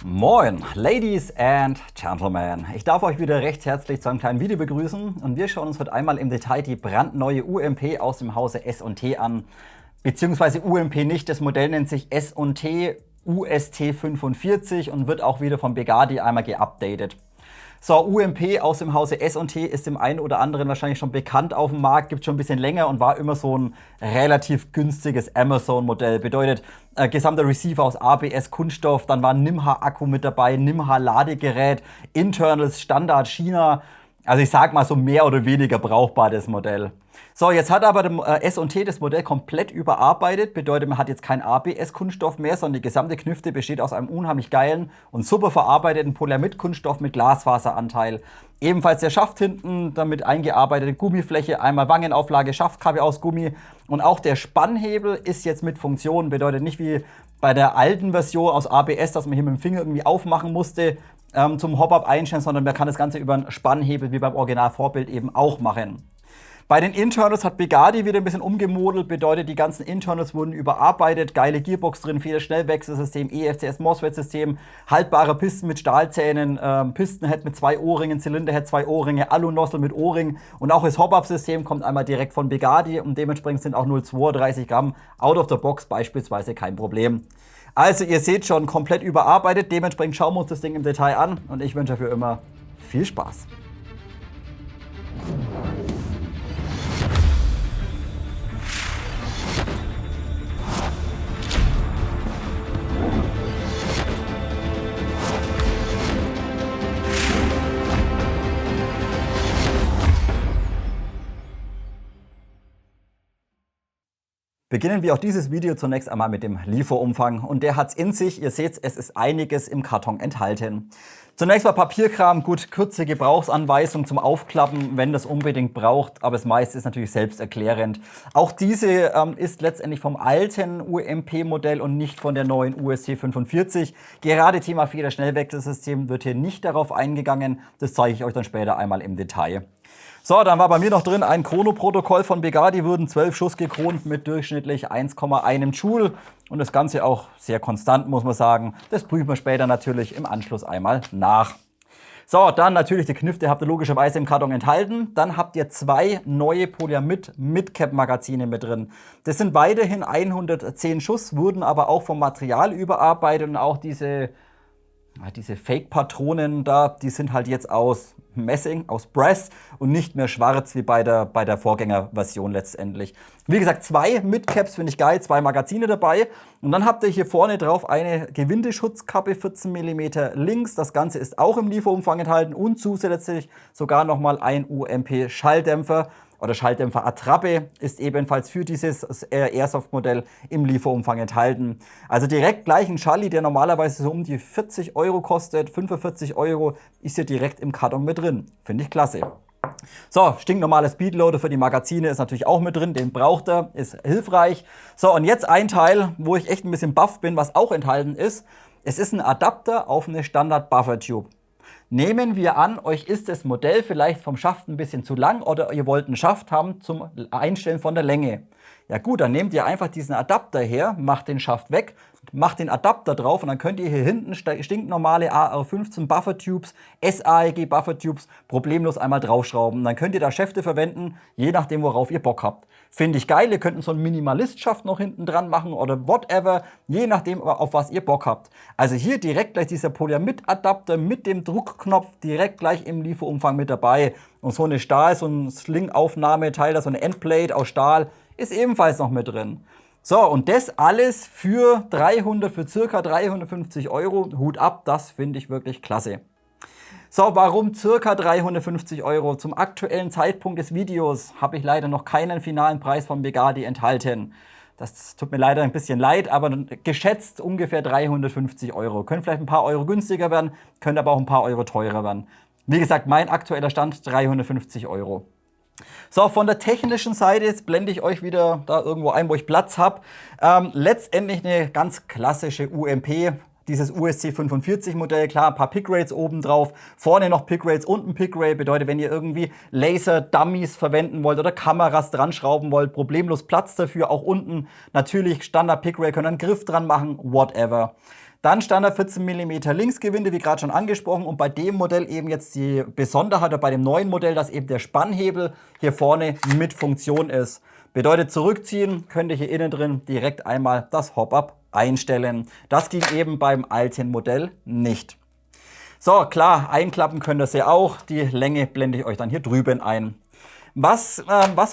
Moin, Ladies and Gentlemen. Ich darf euch wieder recht herzlich zu einem kleinen Video begrüßen und wir schauen uns heute einmal im Detail die brandneue UMP aus dem Hause S&T an. Beziehungsweise UMP nicht, das Modell nennt sich S&T UST45 und wird auch wieder von Begadi einmal geupdatet. So, UMP aus dem Hause S&T ist dem einen oder anderen wahrscheinlich schon bekannt auf dem Markt, gibt schon ein bisschen länger und war immer so ein relativ günstiges Amazon-Modell. Bedeutet, gesamter Receiver aus ABS Kunststoff, dann war ein Nimha-Akku mit dabei, Nimha-Ladegerät, Internals Standard China. Also ich sag mal so mehr oder weniger brauchbar das Modell. So, jetzt hat aber S&T das Modell komplett überarbeitet. Bedeutet, man hat jetzt kein ABS-Kunststoff mehr, sondern die gesamte Knüfte besteht aus einem unheimlich geilen und super verarbeiteten Polyamid-Kunststoff mit Glasfaseranteil. Ebenfalls der Schaft hinten, damit eingearbeitete Gummifläche, einmal Wangenauflage, Schaftkappe aus Gummi. Und auch der Spannhebel ist jetzt mit Funktion. Bedeutet nicht wie bei der alten Version aus ABS, dass man hier mit dem Finger irgendwie aufmachen musste zum Hop-Up einstellen, sondern man kann das Ganze über einen Spannhebel wie beim Originalvorbild eben auch machen. Bei den Internals hat Begadi wieder ein bisschen umgemodelt, bedeutet, die ganzen Internals wurden überarbeitet, geile Gearbox drin, Federschnellwechselsystem, EFCS MOSFET-System, haltbare Pisten mit Stahlzähnen, Pistenhead mit 2 Ohrringen, Zylinderhead 2 Ohrringe, Alunossel mit Ohrring und auch das Hop-Up-System kommt einmal direkt von Begadi und dementsprechend sind auch 0,32 Gramm out of the box beispielsweise kein Problem. Also ihr seht schon, komplett überarbeitet, dementsprechend schauen wir uns das Ding im Detail an und ich wünsche für immer viel Spaß. Beginnen wir auch dieses Video zunächst einmal mit dem Lieferumfang und der hat's in sich. Ihr seht, es ist einiges im Karton enthalten. Zunächst mal Papierkram, gut, kurze Gebrauchsanweisung zum Aufklappen, wenn das unbedingt braucht, aber das meiste ist natürlich selbsterklärend. Auch diese ist letztendlich vom alten UMP-Modell und nicht von der neuen UST45. Gerade Thema Federschnellwechselsystem wird hier nicht darauf eingegangen, das zeige ich euch dann später einmal im Detail. So, dann war bei mir noch drin ein Chronoprotokoll von Begadi, wurden 12 Schuss gekront mit durchschnittlich 1,1 Joule. Und das Ganze auch sehr konstant, muss man sagen. Das prüfen wir später natürlich im Anschluss einmal nach. So, dann natürlich die Knüfte habt ihr logischerweise im Karton enthalten. Dann habt ihr 2 neue Polyamid Midcap-Magazine mit drin. Das sind weiterhin 110 Schuss, wurden aber auch vom Material überarbeitet und auch diese Fake-Patronen da, die sind halt jetzt aus Messing, aus Brass und nicht mehr schwarz wie bei der Vorgängerversion letztendlich. Wie gesagt, 2 Midcaps finde ich geil, 2 Magazine dabei. Und dann habt ihr hier vorne drauf eine Gewindeschutzkappe, 14 mm links. Das Ganze ist auch im Lieferumfang enthalten und zusätzlich sogar nochmal ein UMP-Schalldämpfer. Oder Schalldämpfer-Attrappe ist ebenfalls für dieses Airsoft-Modell im Lieferumfang enthalten. Also direkt gleich ein Schalli, der normalerweise so um die 40 Euro kostet, 45 Euro, ist hier direkt im Karton mit drin. Finde ich klasse. So, stinknormales Speedloader für die Magazine ist natürlich auch mit drin, den braucht er, ist hilfreich. So, und jetzt ein Teil, wo ich echt ein bisschen baff bin, was auch enthalten ist. Es ist ein Adapter auf eine Standard-Buffer-Tube. Nehmen wir an, euch ist das Modell vielleicht vom Schaft ein bisschen zu lang oder ihr wollt einen Schaft haben zum Einstellen von der Länge. Ja gut, dann nehmt ihr einfach diesen Adapter her, macht den Schaft weg, macht den Adapter drauf und dann könnt ihr hier hinten stinknormale AR15 Buffer Tubes, SAEG Buffer Tubes problemlos einmal draufschrauben. Dann könnt ihr da Schäfte verwenden, je nachdem worauf ihr Bock habt. Finde ich geil, ihr könnt so einen Minimalist-Schaft noch hinten dran machen oder whatever, je nachdem auf was ihr Bock habt. Also hier direkt gleich dieser Polyamid-Adapter mit dem Druckknopf direkt gleich im Lieferumfang mit dabei. Und so eine so ein Sling-Aufnahmeteil, so eine Endplate aus Stahl, ist ebenfalls noch mit drin. So, und das alles für circa 350 Euro. Hut ab, das finde ich wirklich klasse. So, warum circa 350 Euro? Zum aktuellen Zeitpunkt des Videos habe ich leider noch keinen finalen Preis von Begadi enthalten. Das tut mir leider ein bisschen leid, aber geschätzt ungefähr 350 Euro. Können vielleicht ein paar Euro günstiger werden, können aber auch ein paar Euro teurer werden. Wie gesagt, mein aktueller Stand 350 Euro. So, von der technischen Seite, jetzt blende ich euch wieder da irgendwo ein, wo ich Platz habe. Letztendlich eine ganz klassische UMP. Dieses UST45-Modell, klar, ein paar Pickrails oben drauf, vorne noch Pickrails und ein Pickrail. Bedeutet, wenn ihr irgendwie Laser-Dummies verwenden wollt oder Kameras dran schrauben wollt, problemlos Platz dafür. Auch unten natürlich Standard-Pickrail, könnt ihr einen Griff dran machen, whatever. Dann Standard 14 mm Linksgewinde, wie gerade schon angesprochen. Und bei dem Modell eben jetzt die Besonderheit, oder bei dem neuen Modell, dass eben der Spannhebel hier vorne mit Funktion ist. Bedeutet, zurückziehen könnt ihr hier innen drin direkt einmal das Hop-Up einstellen. Das ging eben beim alten Modell nicht. So, klar, einklappen könnt ihr sie auch. Die Länge blende ich euch dann hier drüben ein. Was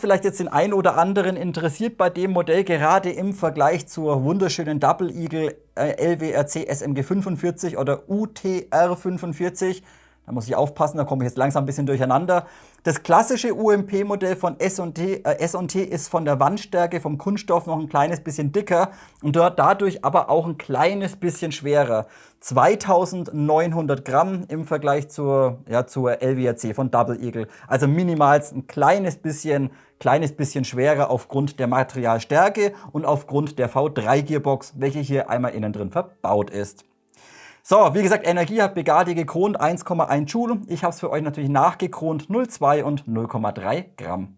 vielleicht jetzt den einen oder anderen interessiert bei dem Modell, gerade im Vergleich zur wunderschönen Double Eagle LWRC SMG 45 oder UTR 45, da muss ich aufpassen, da komme ich jetzt langsam ein bisschen durcheinander. Das klassische UMP-Modell von S&T ist von der Wandstärke vom Kunststoff noch ein kleines bisschen dicker und dadurch aber auch ein kleines bisschen schwerer. 2900 Gramm im Vergleich zur LWRC von Double Eagle. Also minimal ein kleines bisschen schwerer aufgrund der Materialstärke und aufgrund der V3-Gearbox, welche hier einmal innen drin verbaut ist. So, wie gesagt, Energie hat Bugatti gekront 1,1 Joule. Ich habe es für euch natürlich nachgekront 0,2 und 0,3 Gramm.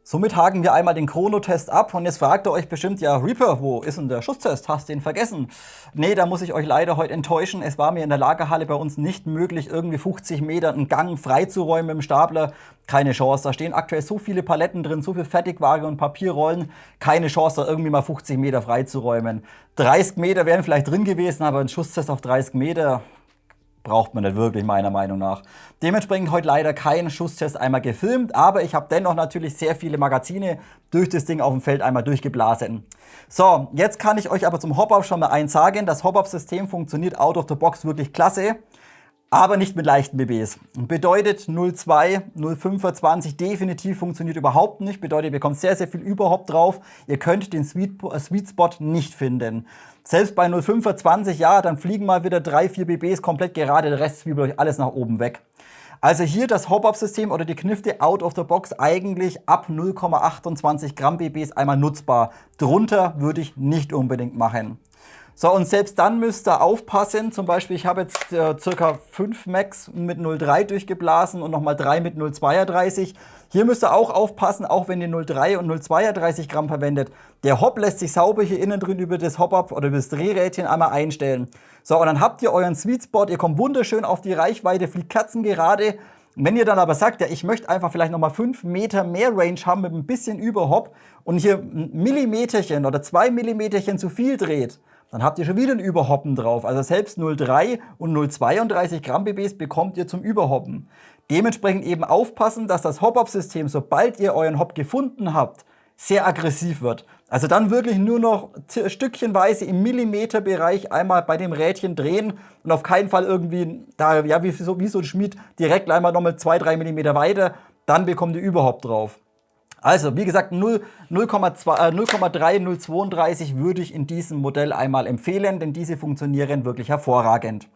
Somit haken wir einmal den Chronotest ab und jetzt fragt ihr euch bestimmt, ja Reaper, wo ist denn der Schusstest? Hast du den vergessen? Nee, da muss ich euch leider heute enttäuschen. Es war mir in der Lagerhalle bei uns nicht möglich, irgendwie 50 Meter einen Gang freizuräumen mit dem Stapler. Keine Chance, da stehen aktuell so viele Paletten drin, so viel Fertigware und Papierrollen. Keine Chance, da irgendwie mal 50 Meter freizuräumen. 30 Meter wären vielleicht drin gewesen, aber ein Schusstest auf 30 Meter... braucht man nicht wirklich, meiner Meinung nach. Dementsprechend heute leider kein Schusstest einmal gefilmt, aber ich habe dennoch natürlich sehr viele Magazine durch das Ding auf dem Feld einmal durchgeblasen. So, jetzt kann ich euch aber zum Hop-Up schon mal eins sagen. Das Hop-Up-System funktioniert out of the box wirklich klasse, aber nicht mit leichten BBs. Bedeutet 0,2, 0,25 definitiv funktioniert überhaupt nicht. Bedeutet, ihr bekommt sehr, sehr viel Überhop drauf. Ihr könnt den Sweet Spot nicht finden. Selbst bei 0,25, ja, dann fliegen mal wieder 3-4 BBs komplett gerade, der Rest zwiebelt euch alles nach oben weg. Also hier das Hop-Up-System oder die Knifte out of the box eigentlich ab 0,28 Gramm BBs einmal nutzbar. Drunter würde ich nicht unbedingt machen. So, und selbst dann müsst ihr aufpassen, zum Beispiel ich habe jetzt ca. 5 Max mit 0,3 durchgeblasen und nochmal 3 mit 0,32. Hier müsst ihr auch aufpassen, auch wenn ihr 0,3 und 0,32 Gramm verwendet. Der Hop lässt sich sauber hier innen drin über das Hop-Up oder über das Drehrädchen einmal einstellen. So, und dann habt ihr euren Sweet Spot, ihr kommt wunderschön auf die Reichweite, fliegt kerzengerade. Wenn ihr dann aber sagt, ja, ich möchte einfach vielleicht nochmal 5 Meter mehr Range haben mit ein bisschen Überhop und hier ein Millimeterchen oder 2 Millimeterchen zu viel dreht, dann habt ihr schon wieder ein Überhoppen drauf. Also selbst 0,3 und 0,32 Gramm BBs bekommt ihr zum Überhoppen. Dementsprechend eben aufpassen, dass das Hop-Up-System, sobald ihr euren Hop gefunden habt, sehr aggressiv wird. Also dann wirklich nur noch stückchenweise im Millimeterbereich einmal bei dem Rädchen drehen und auf keinen Fall irgendwie, da, ja, wie so ein Schmied, direkt einmal nochmal 2-3 Millimeter weiter, dann bekommt ihr überhaupt drauf. Also, wie gesagt, 0,3, 0,32 würde ich in diesem Modell einmal empfehlen, denn diese funktionieren wirklich hervorragend.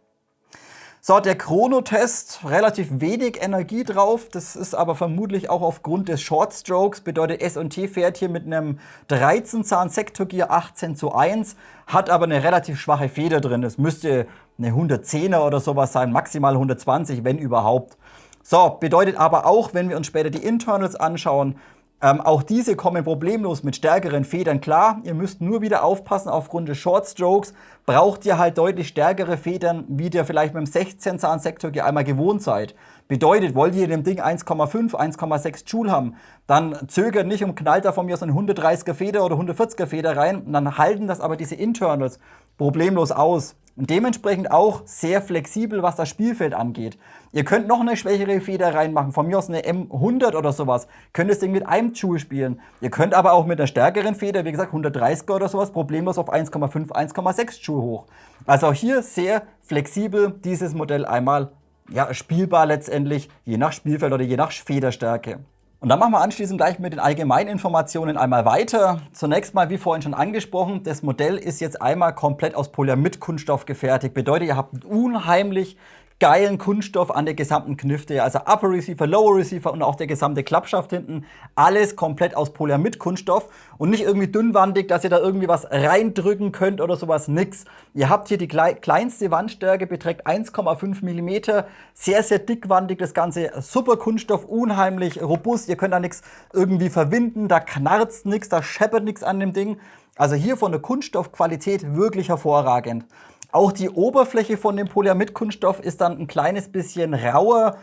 So, der Chronotest, relativ wenig Energie drauf, das ist aber vermutlich auch aufgrund des Short Strokes, bedeutet S&T fährt hier mit einem 13 Zahn Sektorgear 18:1, hat aber eine relativ schwache Feder drin, das müsste eine 110er oder sowas sein, maximal 120, wenn überhaupt. So, bedeutet aber auch, wenn wir uns später die Internals anschauen, auch diese kommen problemlos mit stärkeren Federn klar. Ihr müsst nur wieder aufpassen, aufgrund des Short Strokes braucht ihr halt deutlich stärkere Federn, wie ihr vielleicht mit dem 16 Zahn Sektorgear einmal gewohnt seid. Bedeutet, wollt ihr dem Ding 1,5, 1,6 Joule haben, dann zögert nicht und knallt da von mir aus eine 130er Feder oder 140er Feder rein und dann halten das aber diese Internals problemlos aus. Und dementsprechend auch sehr flexibel, was das Spielfeld angeht. Ihr könnt noch eine schwächere Feder reinmachen, von mir aus eine M100 oder sowas. Könnt das Ding mit einem Joule spielen. Ihr könnt aber auch mit einer stärkeren Feder, wie gesagt 130er oder sowas, problemlos auf 1,5, 1,6 Joule hoch. Also auch hier sehr flexibel dieses Modell einmal, ja, spielbar letztendlich, je nach Spielfeld oder je nach Federstärke. Und dann machen wir anschließend gleich mit den Allgemeininformationen einmal weiter. Zunächst mal, wie vorhin schon angesprochen, das Modell ist jetzt einmal komplett aus Polyamid-Kunststoff gefertigt. Bedeutet, ihr habt einen unheimlich geilen Kunststoff an der gesamten Knifte. Also Upper Receiver, Lower Receiver und auch der gesamte Klappschaft hinten. Alles komplett aus Polyamid-Kunststoff und nicht irgendwie dünnwandig, dass ihr da irgendwie was reindrücken könnt oder sowas. Nix. Ihr habt hier die kleinste Wandstärke, beträgt 1,5 mm. Sehr, sehr dickwandig das Ganze. Super Kunststoff, unheimlich robust. Ihr könnt da nichts irgendwie verwinden, da knarzt nichts, da scheppert nichts an dem Ding. Also hier von der Kunststoffqualität wirklich hervorragend. Auch die Oberfläche von dem Polyamid-Kunststoff ist dann ein kleines bisschen rauer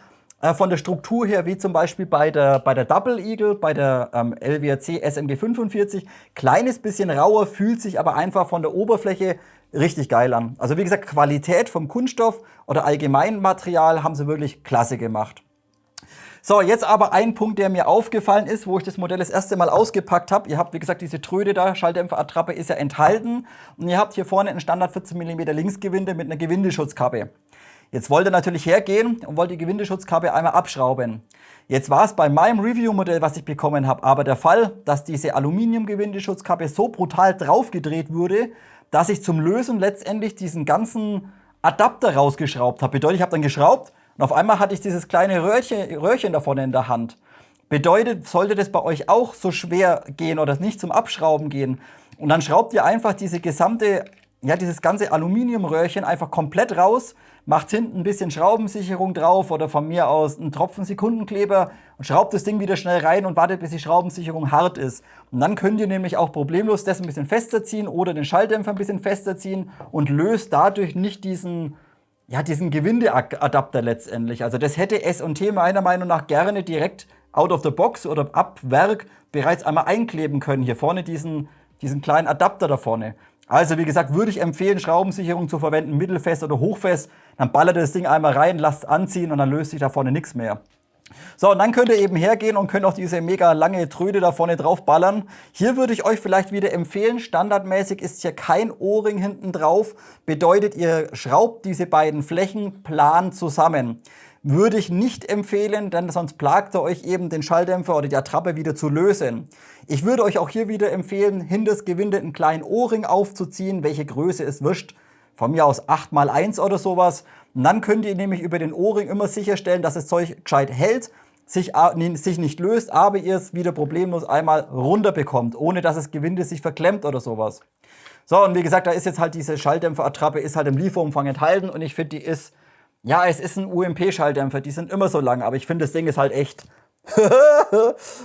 von der Struktur her, wie zum Beispiel bei der Double Eagle, bei der LWRC SMG 45. Kleines bisschen rauer, fühlt sich aber einfach von der Oberfläche richtig geil an. Also wie gesagt, Qualität vom Kunststoff oder allgemein Material haben sie wirklich klasse gemacht. So, jetzt aber ein Punkt, der mir aufgefallen ist, wo ich das Modell das erste Mal ausgepackt habe. Ihr habt, wie gesagt, diese Tröde da, Schalldämpferattrappe ist ja enthalten. Und ihr habt hier vorne einen Standard 14 mm Linksgewinde mit einer Gewindeschutzkappe. Jetzt wollt ihr natürlich hergehen und wollt die Gewindeschutzkappe einmal abschrauben. Jetzt war es bei meinem Review-Modell, was ich bekommen habe, aber der Fall, dass diese Aluminium-Gewindeschutzkappe so brutal draufgedreht wurde, dass ich zum Lösen letztendlich diesen ganzen Adapter rausgeschraubt habe. Bedeutet, ich habe dann geschraubt, und auf einmal hatte ich dieses kleine Röhrchen da vorne in der Hand. Bedeutet, sollte das bei euch auch so schwer gehen oder nicht zum Abschrauben gehen. Und dann schraubt ihr einfach dieses ganze Aluminiumröhrchen einfach komplett raus, macht hinten ein bisschen Schraubensicherung drauf oder von mir aus einen Tropfen Sekundenkleber und schraubt das Ding wieder schnell rein und wartet, bis die Schraubensicherung hart ist. Und dann könnt ihr nämlich auch problemlos das ein bisschen fester ziehen oder den Schalldämpfer ein bisschen fester ziehen und löst dadurch nicht diesen Gewindeadapter letztendlich. Also das hätte S&T meiner Meinung nach gerne direkt out of the box oder ab Werk bereits einmal einkleben können. Hier vorne diesen kleinen Adapter da vorne. Also wie gesagt, würde ich empfehlen, Schraubensicherung zu verwenden, mittelfest oder hochfest. Dann ballert ihr das Ding einmal rein, lasst es anziehen und dann löst sich da vorne nichts mehr. So, und dann könnt ihr eben hergehen und könnt auch diese mega lange Tröde da vorne drauf ballern. Hier würde ich euch vielleicht wieder empfehlen, standardmäßig ist hier kein O-Ring hinten drauf. Bedeutet, ihr schraubt diese beiden Flächen plan zusammen. Würde ich nicht empfehlen, denn sonst plagt ihr euch eben den Schalldämpfer oder die Attrappe wieder zu lösen. Ich würde euch auch hier wieder empfehlen, hinter das Gewinde einen kleinen O-Ring aufzuziehen, welche Größe es wischt. Von mir aus 8x1 oder sowas. Und dann könnt ihr nämlich über den O-Ring immer sicherstellen, dass das Zeug gescheit hält, sich nicht löst, aber ihr es wieder problemlos einmal runterbekommt, ohne dass das Gewinde sich verklemmt oder sowas. So, und wie gesagt, da ist jetzt halt diese Schalldämpferattrappe, ist halt im Lieferumfang enthalten und ich finde, es ist ein UMP-Schalldämpfer, die sind immer so lang, aber ich finde, das Ding ist halt echt,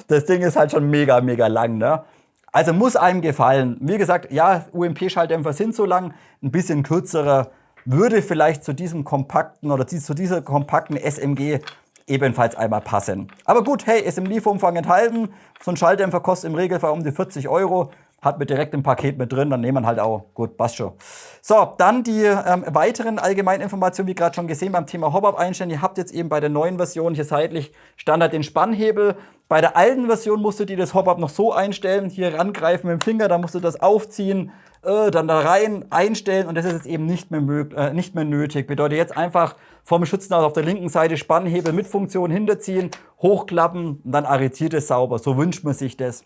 das Ding ist halt schon mega, mega lang, ne? Also muss einem gefallen. Wie gesagt, ja, UMP-Schalldämpfer sind so lang, ein bisschen kürzerer würde vielleicht zu diesem kompakten oder zu dieser kompakten SMG ebenfalls einmal passen. Aber gut, hey, ist im Lieferumfang enthalten. So ein Schalldämpfer kostet im Regelfall um die 40 €. Hat wir direkt im Paket mit drin, dann nehmen wir halt auch. Gut, passt schon. So, dann die weiteren Allgemeininformationen, wie gerade schon gesehen beim Thema Hop-Up einstellen. Ihr habt jetzt eben bei der neuen Version hier seitlich Standard den Spannhebel. Bei der alten Version musstet ihr das Hop-Up noch so einstellen. Hier rangreifen mit dem Finger, dann musst du das aufziehen, dann da rein einstellen und das ist jetzt eben nicht mehr nötig. Bedeutet jetzt einfach vom Schützenhaus auf der linken Seite Spannhebel mit Funktion hinterziehen, hochklappen und dann arretiert es sauber. So wünscht man sich das.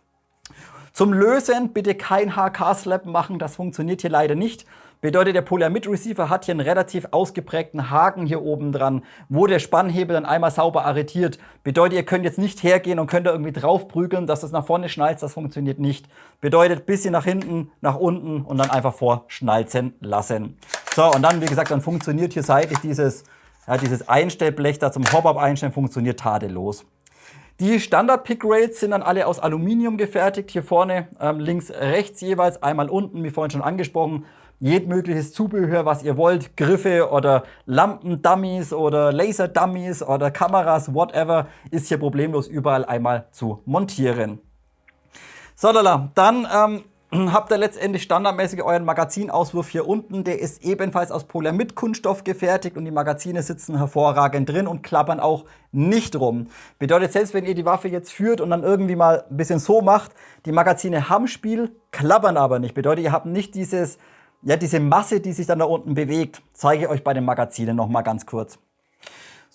Zum Lösen bitte kein HK-Slap machen, das funktioniert hier leider nicht. Bedeutet, der Polyamid-Receiver hat hier einen relativ ausgeprägten Haken hier oben dran, wo der Spannhebel dann einmal sauber arretiert. Bedeutet, ihr könnt jetzt nicht hergehen und könnt da irgendwie drauf prügeln, dass das nach vorne schnalzt, das funktioniert nicht. Bedeutet, bisschen nach hinten, nach unten und dann einfach vorschnalzen lassen. So, und dann, wie gesagt, dann funktioniert hier seitlich dieses Einstellblech da zum Hop-Up einstellen, funktioniert tadellos. Die Standard-Pick-Rails sind dann alle aus Aluminium gefertigt. Hier vorne links, rechts jeweils, einmal unten, wie vorhin schon angesprochen. Jedmögliches Zubehör, was ihr wollt. Griffe oder Lampen-Dummies oder Laser-Dummies oder Kameras, whatever, ist hier problemlos überall einmal zu montieren. So, dann habt ihr letztendlich standardmäßig euren Magazinauswurf hier unten. Der ist ebenfalls aus Polyamid-Kunststoff gefertigt und die Magazine sitzen hervorragend drin und klappern auch nicht rum. Bedeutet, selbst wenn ihr die Waffe jetzt führt und dann irgendwie mal ein bisschen so macht, die Magazine haben Spiel, klappern aber nicht. Bedeutet, ihr habt nicht diese Masse, die sich dann da unten bewegt. Zeige ich euch bei den Magazinen noch mal ganz kurz.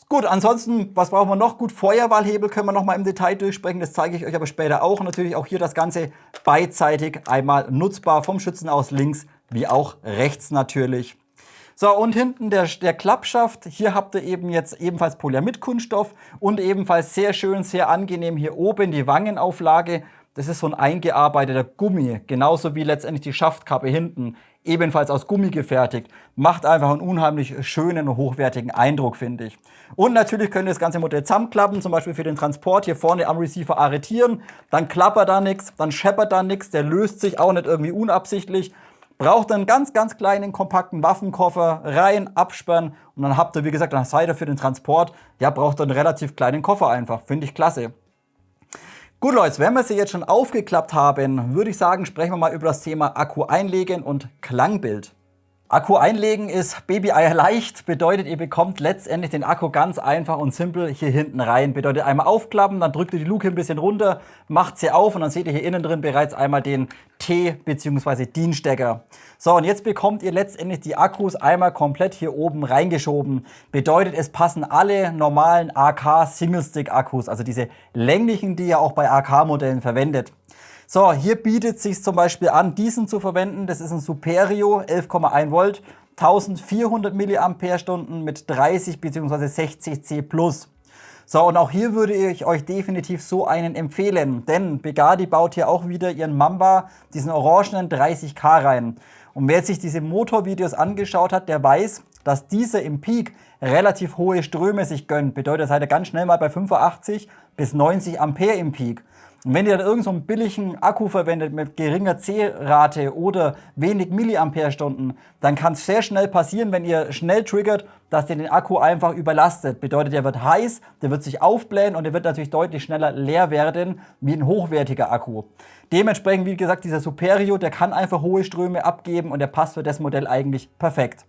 Gut, ansonsten, was brauchen wir noch? Gut, Feuerwahlhebel können wir noch mal im Detail durchsprechen. Das zeige ich euch aber später auch. Und natürlich auch hier das Ganze beidseitig einmal nutzbar vom Schützen aus links wie auch rechts natürlich. So, und hinten der Klappschaft. Hier habt ihr eben jetzt ebenfalls Polyamid-Kunststoff und ebenfalls sehr schön, sehr angenehm hier oben die Wangenauflage. Das ist so ein eingearbeiteter Gummi, genauso wie letztendlich die Schaftkappe hinten, ebenfalls aus Gummi gefertigt. Macht einfach einen unheimlich schönen und hochwertigen Eindruck, finde ich. Und natürlich könnt ihr das ganze Modell zusammenklappen, zum Beispiel für den Transport hier vorne am Receiver arretieren. Dann klappert da nichts, dann scheppert da nichts, der löst sich auch nicht irgendwie unabsichtlich. Braucht einen ganz, ganz kleinen, kompakten Waffenkoffer, rein, absperren und dann habt ihr, wie gesagt, dann seid ihr für den Transport, ja, braucht ihr einen relativ kleinen Koffer einfach. Finde ich klasse. Gut, Leute, wenn wir sie jetzt schon aufgeklappt haben, würde ich sagen, sprechen wir mal über das Thema Akku einlegen und Klangbild. Akku einlegen ist Baby-Eier leicht, bedeutet, ihr bekommt letztendlich den Akku ganz einfach und simpel hier hinten rein. Bedeutet einmal aufklappen, dann drückt ihr die Luke ein bisschen runter, macht sie auf und dann seht ihr hier innen drin bereits einmal den T- bzw. DIN-Stecker. So, und jetzt bekommt ihr letztendlich die Akkus einmal komplett hier oben reingeschoben. Bedeutet, es passen alle normalen AK Single-Stick-Akkus, also diese länglichen, die ihr auch bei AK-Modellen verwendet. So, hier bietet es sich zum Beispiel an, diesen zu verwenden. Das ist ein Superio, 11,1 Volt, 1400 mAh mit 30 bzw. 60 C+. So, und auch hier würde ich euch definitiv so einen empfehlen, denn Begadi baut hier auch wieder ihren Mamba, diesen orangenen 30K rein. Und wer sich diese Motorvideos angeschaut hat, der weiß, dass dieser im Peak relativ hohe Ströme sich gönnt. Bedeutet, seid ihr ganz schnell mal bei 85 bis 90 Ampere im Peak. Und wenn ihr dann irgend so einen billigen Akku verwendet mit geringer C-Rate oder wenig Milliampere-Stunden, dann kann es sehr schnell passieren, wenn ihr schnell triggert, dass ihr den Akku einfach überlastet. Bedeutet, der wird heiß, der wird sich aufblähen und der wird natürlich deutlich schneller leer werden wie ein hochwertiger Akku. Dementsprechend, wie gesagt, dieser Superio, der kann einfach hohe Ströme abgeben und der passt für das Modell eigentlich perfekt.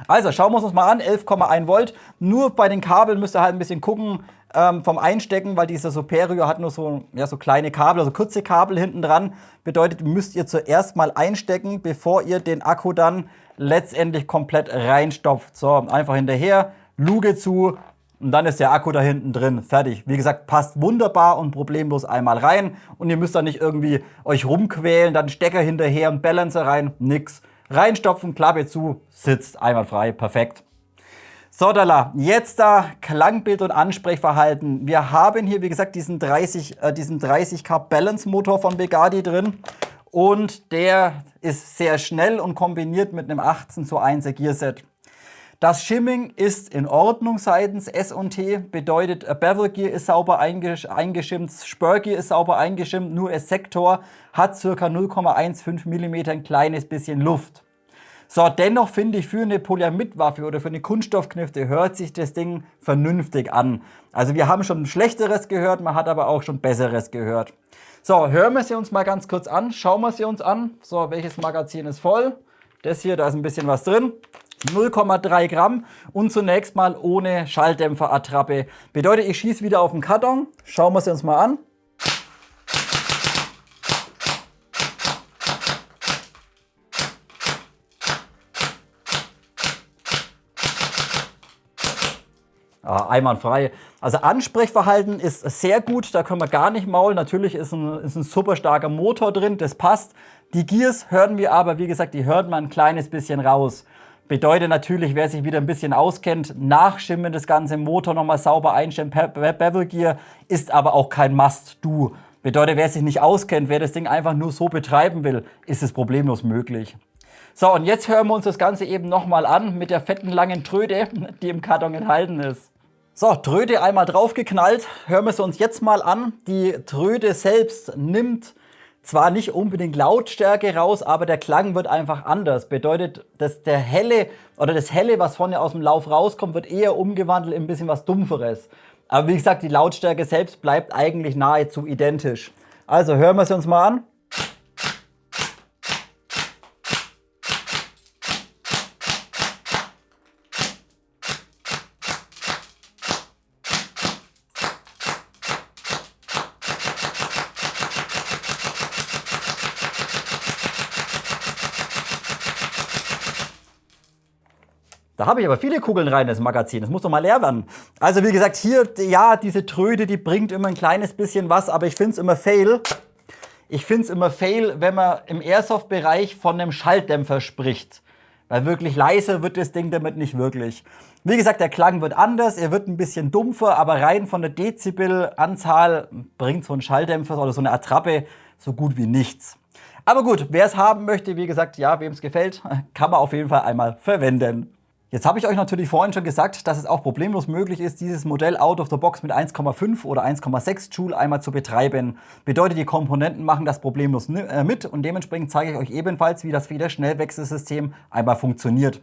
Also schauen wir uns mal an, 11,1 Volt. Nur bei den Kabeln müsst ihr halt ein bisschen gucken vom Einstecken, weil dieser Superio hat nur so, ja, so kleine Kabel, also kurze Kabel hinten dran. Bedeutet, müsst ihr zuerst mal einstecken, bevor ihr den Akku dann letztendlich komplett reinstopft. So, einfach hinterher, Luke zu und dann ist der Akku da hinten drin. Fertig. Wie gesagt, passt wunderbar und problemlos einmal rein. Und ihr müsst da nicht irgendwie euch rumquälen, dann Stecker hinterher und Balancer rein, nix. Reinstopfen, Klappe zu, sitzt einwandfrei, perfekt. So, Dalla, jetzt da Klangbild und Ansprechverhalten. Wir haben hier, wie gesagt, diesen 30K Balance Motor von Begadi drin. Und der ist sehr schnell und kombiniert mit einem 18:1 Gearset. Das Shimming ist in Ordnung seitens S&T, bedeutet Bevel Gear ist sauber eingeschimmt, Spur Gear ist sauber eingeschimmt, nur das Sektor hat ca. 0,15 mm ein kleines bisschen Luft. So, dennoch finde ich, für eine Polyamidwaffe oder für eine Kunststoffknifte hört sich das Ding vernünftig an. Also wir haben schon Schlechteres gehört, man hat aber auch schon Besseres gehört. So, hören wir sie uns mal ganz kurz an, schauen wir sie uns an. So, welches Magazin ist voll? Das hier, da ist ein bisschen was drin. 0,3 Gramm und zunächst mal ohne Schalldämpferattrappe. Bedeutet, ich schieße wieder auf den Karton. Schauen wir sie uns mal an. Einwandfrei. Also Ansprechverhalten ist sehr gut, da können wir gar nicht maulen. Natürlich ist ein super starker Motor drin, das passt. Die Gears hören wir aber, wie gesagt, die hört man ein kleines bisschen raus. Bedeutet natürlich, wer sich wieder ein bisschen auskennt, nachschimmen das ganze Motor nochmal sauber einstellen. Bevel Gear ist aber auch kein Must-Do. Bedeutet, wer sich nicht auskennt, wer das Ding einfach nur so betreiben will, ist es problemlos möglich. So, und jetzt hören wir uns das Ganze eben nochmal an mit der fetten langen Tröte, die im Karton enthalten ist. So, Tröte einmal draufgeknallt. Hören wir es uns jetzt mal an. Die Tröte selbst nimmt zwar nicht unbedingt Lautstärke raus, aber der Klang wird einfach anders. Bedeutet, dass das Helle, was vorne aus dem Lauf rauskommt, wird eher umgewandelt in ein bisschen was Dumpferes. Aber wie gesagt, die Lautstärke selbst bleibt eigentlich nahezu identisch. Also hören wir es uns mal an. Da habe ich aber viele Kugeln rein, das Magazin. Das muss doch mal leer werden. Also wie gesagt, hier, ja, diese Tröte, die bringt immer ein kleines bisschen was, aber ich finde es immer fail. Ich finde es immer fail, wenn man im Airsoft-Bereich von einem Schalldämpfer spricht. Weil wirklich leiser wird das Ding damit nicht wirklich. Wie gesagt, der Klang wird anders, er wird ein bisschen dumpfer, aber rein von der Dezibelanzahl bringt so ein Schalldämpfer oder so eine Attrappe so gut wie nichts. Aber gut, wer es haben möchte, wie gesagt, ja, wem es gefällt, kann man auf jeden Fall einmal verwenden. Jetzt habe ich euch natürlich vorhin schon gesagt, dass es auch problemlos möglich ist, dieses Modell out of the box mit 1,5 oder 1,6 Joule einmal zu betreiben. Bedeutet, die Komponenten machen das problemlos mit und dementsprechend zeige ich euch ebenfalls, wie das Federschnellwechselsystem einmal funktioniert.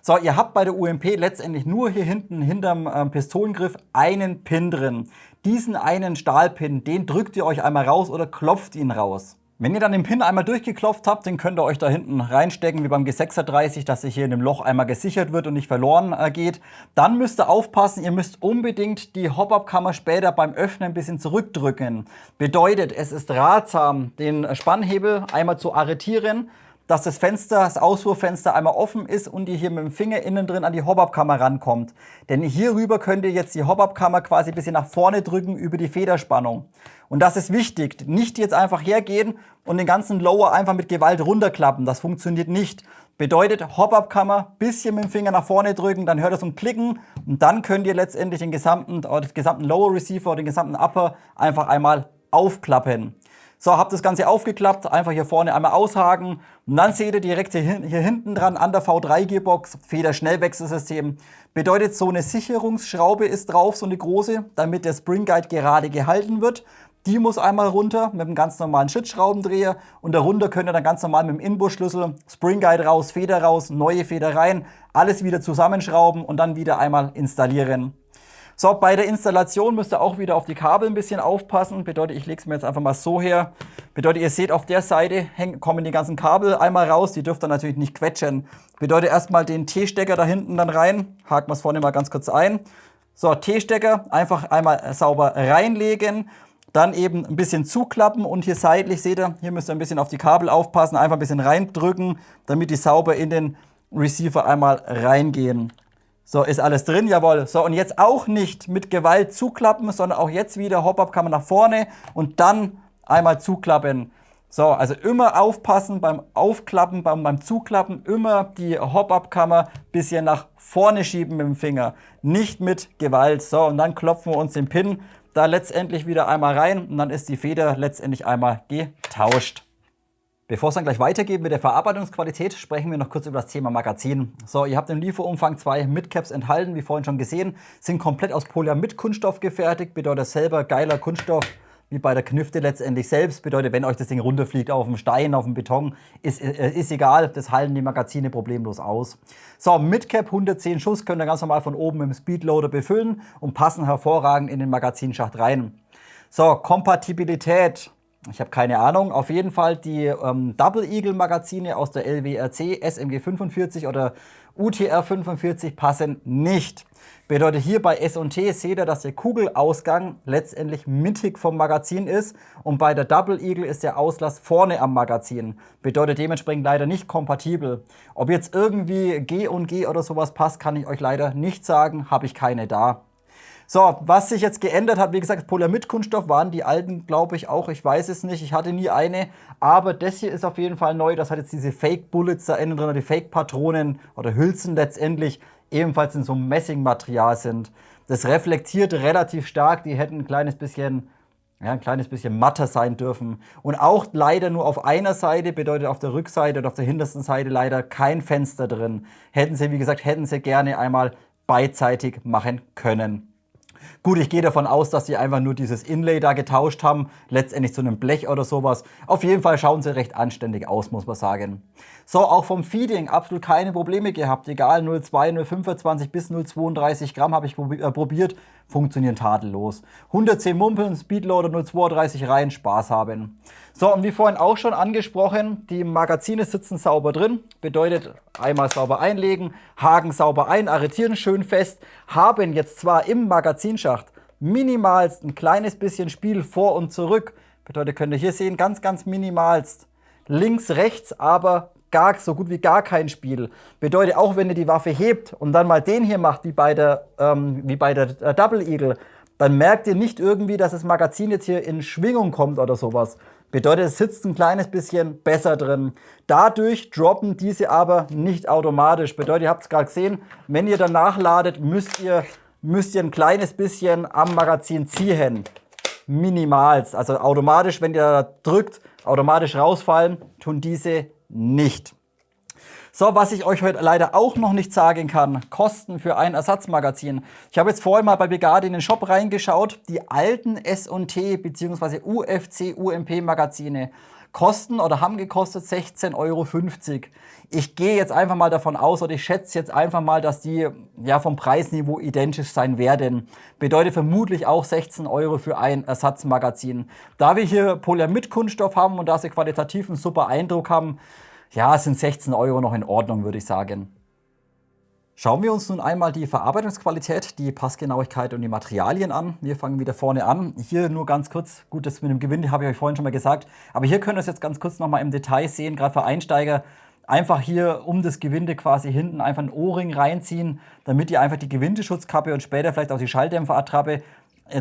So, ihr habt bei der UMP letztendlich nur hier hinten hinterm Pistolengriff einen Pin drin. Diesen einen Stahlpin, den drückt ihr euch einmal raus oder klopft ihn raus. Wenn ihr dann den Pin einmal durchgeklopft habt, den könnt ihr euch da hinten reinstecken, wie beim G36, dass sich hier in dem Loch einmal gesichert wird und nicht verloren geht. Dann müsst ihr aufpassen, ihr müsst unbedingt die Hop-Up-Kammer später beim Öffnen ein bisschen zurückdrücken. Bedeutet, es ist ratsam, den Spannhebel einmal zu arretieren, dass das Fenster, das Auswurffenster einmal offen ist und ihr hier mit dem Finger innen drin an die Hop-Up-Kammer rankommt. Denn hierüber könnt ihr jetzt die Hop-Up-Kammer quasi ein bisschen nach vorne drücken über die Federspannung. Und das ist wichtig. Nicht jetzt einfach hergehen und den ganzen Lower einfach mit Gewalt runterklappen. Das funktioniert nicht. Bedeutet, Hop-Up-Kammer, bisschen mit dem Finger nach vorne drücken, dann hört ihr so ein Klicken und dann könnt ihr letztendlich den gesamten Lower Receiver oder den gesamten Upper einfach einmal aufklappen. So, habt das Ganze aufgeklappt, einfach hier vorne einmal aushaken und dann seht ihr direkt hier hinten dran an der V3-Gearbox Federschnellwechselsystem. Bedeutet, so eine Sicherungsschraube ist drauf, so eine große, damit der Spring Guide gerade gehalten wird. Die muss einmal runter mit einem ganz normalen Schlitzschraubendreher und darunter könnt ihr dann ganz normal mit dem Inbusschlüssel Spring Guide raus, Feder raus, neue Feder rein, alles wieder zusammenschrauben und dann wieder einmal installieren. So, bei der Installation müsst ihr auch wieder auf die Kabel ein bisschen aufpassen. Bedeutet, ich lege es mir jetzt einfach mal so her. Bedeutet, ihr seht, auf der Seite kommen die ganzen Kabel einmal raus. Die dürft ihr natürlich nicht quetschen. Bedeutet, erstmal den T-Stecker da hinten dann rein. Haken wir es vorne mal ganz kurz ein. So, T-Stecker einfach einmal sauber reinlegen. Dann eben ein bisschen zuklappen und hier seitlich, seht ihr, hier müsst ihr ein bisschen auf die Kabel aufpassen. Einfach ein bisschen reindrücken, damit die sauber in den Receiver einmal reingehen. So, ist alles drin, jawohl. So, und jetzt auch nicht mit Gewalt zuklappen, sondern auch jetzt wieder Hop-Up-Kammer nach vorne und dann einmal zuklappen. So, also immer aufpassen beim Aufklappen, beim Zuklappen, immer die Hop-Up-Kammer ein bisschen nach vorne schieben mit dem Finger. Nicht mit Gewalt. So, und dann klopfen wir uns den Pin da letztendlich wieder einmal rein und dann ist die Feder letztendlich einmal getauscht. Bevor es dann gleich weitergeht mit der Verarbeitungsqualität, sprechen wir noch kurz über das Thema Magazin. So, ihr habt im Lieferumfang 2 Midcaps enthalten, wie vorhin schon gesehen, sind komplett aus Polyamid-Kunststoff gefertigt, bedeutet selber geiler Kunststoff, wie bei der Knifte letztendlich selbst. Bedeutet, wenn euch das Ding runterfliegt auf dem Stein, auf dem Beton, ist egal, das halten die Magazine problemlos aus. So, Midcap 110 Schuss könnt ihr ganz normal von oben mit dem Speedloader befüllen und passen hervorragend in den Magazinschacht rein. So, Kompatibilität. Ich habe keine Ahnung. Auf jeden Fall die Double Eagle Magazine aus der LWRC, SMG 45 oder UTR 45 passen nicht. Bedeutet, hier bei S&T seht ihr, dass der Kugelausgang letztendlich mittig vom Magazin ist und bei der Double Eagle ist der Auslass vorne am Magazin. Bedeutet dementsprechend leider nicht kompatibel. Ob jetzt irgendwie G und G oder sowas passt, kann ich euch leider nicht sagen, habe ich keine da. So, was sich jetzt geändert hat, wie gesagt, Polyamid-Kunststoff waren die alten, glaube ich, auch. Ich weiß es nicht, ich hatte nie eine. Aber das hier ist auf jeden Fall neu. Das hat jetzt diese Fake-Bullets da innen drin, oder die Fake-Patronen oder Hülsen letztendlich ebenfalls in so einem Messingmaterial sind. Das reflektiert relativ stark. Die hätten ein kleines bisschen matter sein dürfen. Und auch leider nur auf einer Seite, bedeutet auf der Rückseite oder auf der hintersten Seite leider kein Fenster drin. Hätten sie gerne einmal beidseitig machen können. Gut, ich gehe davon aus, dass sie einfach nur dieses Inlay da getauscht haben, letztendlich zu einem Blech oder sowas. Auf jeden Fall schauen sie recht anständig aus, muss man sagen. So, auch vom Feeding absolut keine Probleme gehabt. Egal, 0,2, 0,25 bis 0,32 Gramm habe ich probiert, funktionieren tadellos. 110 Mumpeln, Speedloader 0,32 rein, Spaß haben. So, und wie vorhin auch schon angesprochen, die Magazine sitzen sauber drin. Bedeutet, einmal sauber einlegen, haken sauber ein, arretieren schön fest. Haben jetzt zwar im Magazinschacht minimalst ein kleines bisschen Spiel vor und zurück. Bedeutet, könnt ihr hier sehen, ganz, ganz minimalst. Links, rechts, aber so gut wie gar kein Spiel. Bedeutet, auch wenn ihr die Waffe hebt und dann mal den hier macht, wie bei der Double Eagle, dann merkt ihr nicht irgendwie, dass das Magazin jetzt hier in Schwingung kommt oder sowas. Bedeutet, es sitzt ein kleines bisschen besser drin. Dadurch droppen diese aber nicht automatisch. Bedeutet, ihr habt es gerade gesehen, wenn ihr dann nachladet, müsst ihr ein kleines bisschen am Magazin ziehen. Minimals. Also automatisch, wenn ihr da drückt, automatisch rausfallen, tun diese nicht. So, was ich euch heute leider auch noch nicht sagen kann, Kosten für ein Ersatzmagazin. Ich habe jetzt vorhin mal bei Begade in den Shop reingeschaut. Die alten S&T bzw. UFC, UMP Magazine kosten oder haben gekostet 16,50 €. Ich gehe jetzt einfach mal davon aus oder ich schätze jetzt einfach mal, dass die ja vom Preisniveau identisch sein werden. Bedeutet vermutlich auch 16 € für ein Ersatzmagazin. Da wir hier Polyamid-Kunststoff haben und da sie qualitativ einen super Eindruck haben, ja, sind 16 € noch in Ordnung, würde ich sagen. Schauen wir uns nun einmal die Verarbeitungsqualität, die Passgenauigkeit und die Materialien an. Wir fangen wieder vorne an. Hier nur ganz kurz, gut, das mit dem Gewinde habe ich euch vorhin schon mal gesagt, aber hier können wir es jetzt ganz kurz nochmal im Detail sehen, gerade für Einsteiger. Einfach hier um das Gewinde quasi hinten einfach einen O-Ring reinziehen, damit ihr einfach die Gewindeschutzkappe und später vielleicht auch die Schalldämpferattrappe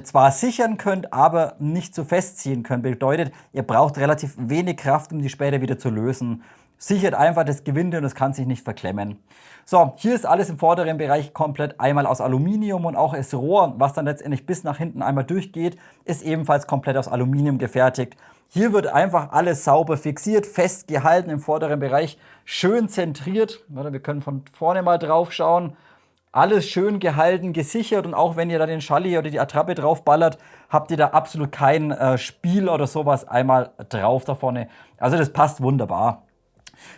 zwar sichern könnt, aber nicht zu festziehen könnt. Bedeutet, ihr braucht relativ wenig Kraft, um die später wieder zu lösen. Sichert einfach das Gewinde und es kann sich nicht verklemmen. So, hier ist alles im vorderen Bereich komplett einmal aus Aluminium und auch das Rohr, was dann letztendlich bis nach hinten einmal durchgeht, ist ebenfalls komplett aus Aluminium gefertigt. Hier wird einfach alles sauber fixiert, festgehalten im vorderen Bereich, schön zentriert. Wir können von vorne mal drauf schauen. Alles schön gehalten, gesichert und auch wenn ihr da den Schalli oder die Attrappe drauf ballert, habt ihr da absolut kein Spiel oder sowas einmal drauf da vorne. Also das passt wunderbar.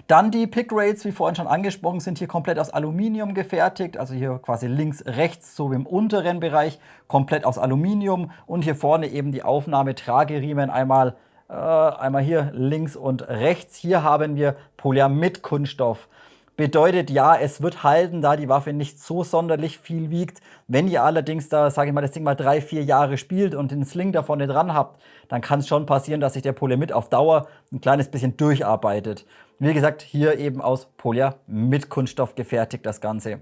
Dann die Pick Rails, wie vorhin schon angesprochen, sind hier komplett aus Aluminium gefertigt. Also hier quasi links, rechts, so wie im unteren Bereich, komplett aus Aluminium. Und hier vorne eben die Aufnahmetrageriemen einmal hier links und rechts. Hier haben wir Polyamid-Kunststoff. Bedeutet, ja, es wird halten, da die Waffe nicht so sonderlich viel wiegt. Wenn ihr allerdings da, sage ich mal, das Ding mal 3-4 Jahre spielt und den Sling da vorne dran habt, dann kann es schon passieren, dass sich der Polyamid auf Dauer ein kleines bisschen durcharbeitet. Wie gesagt, hier eben aus Polyamid-Kunststoff gefertigt das Ganze.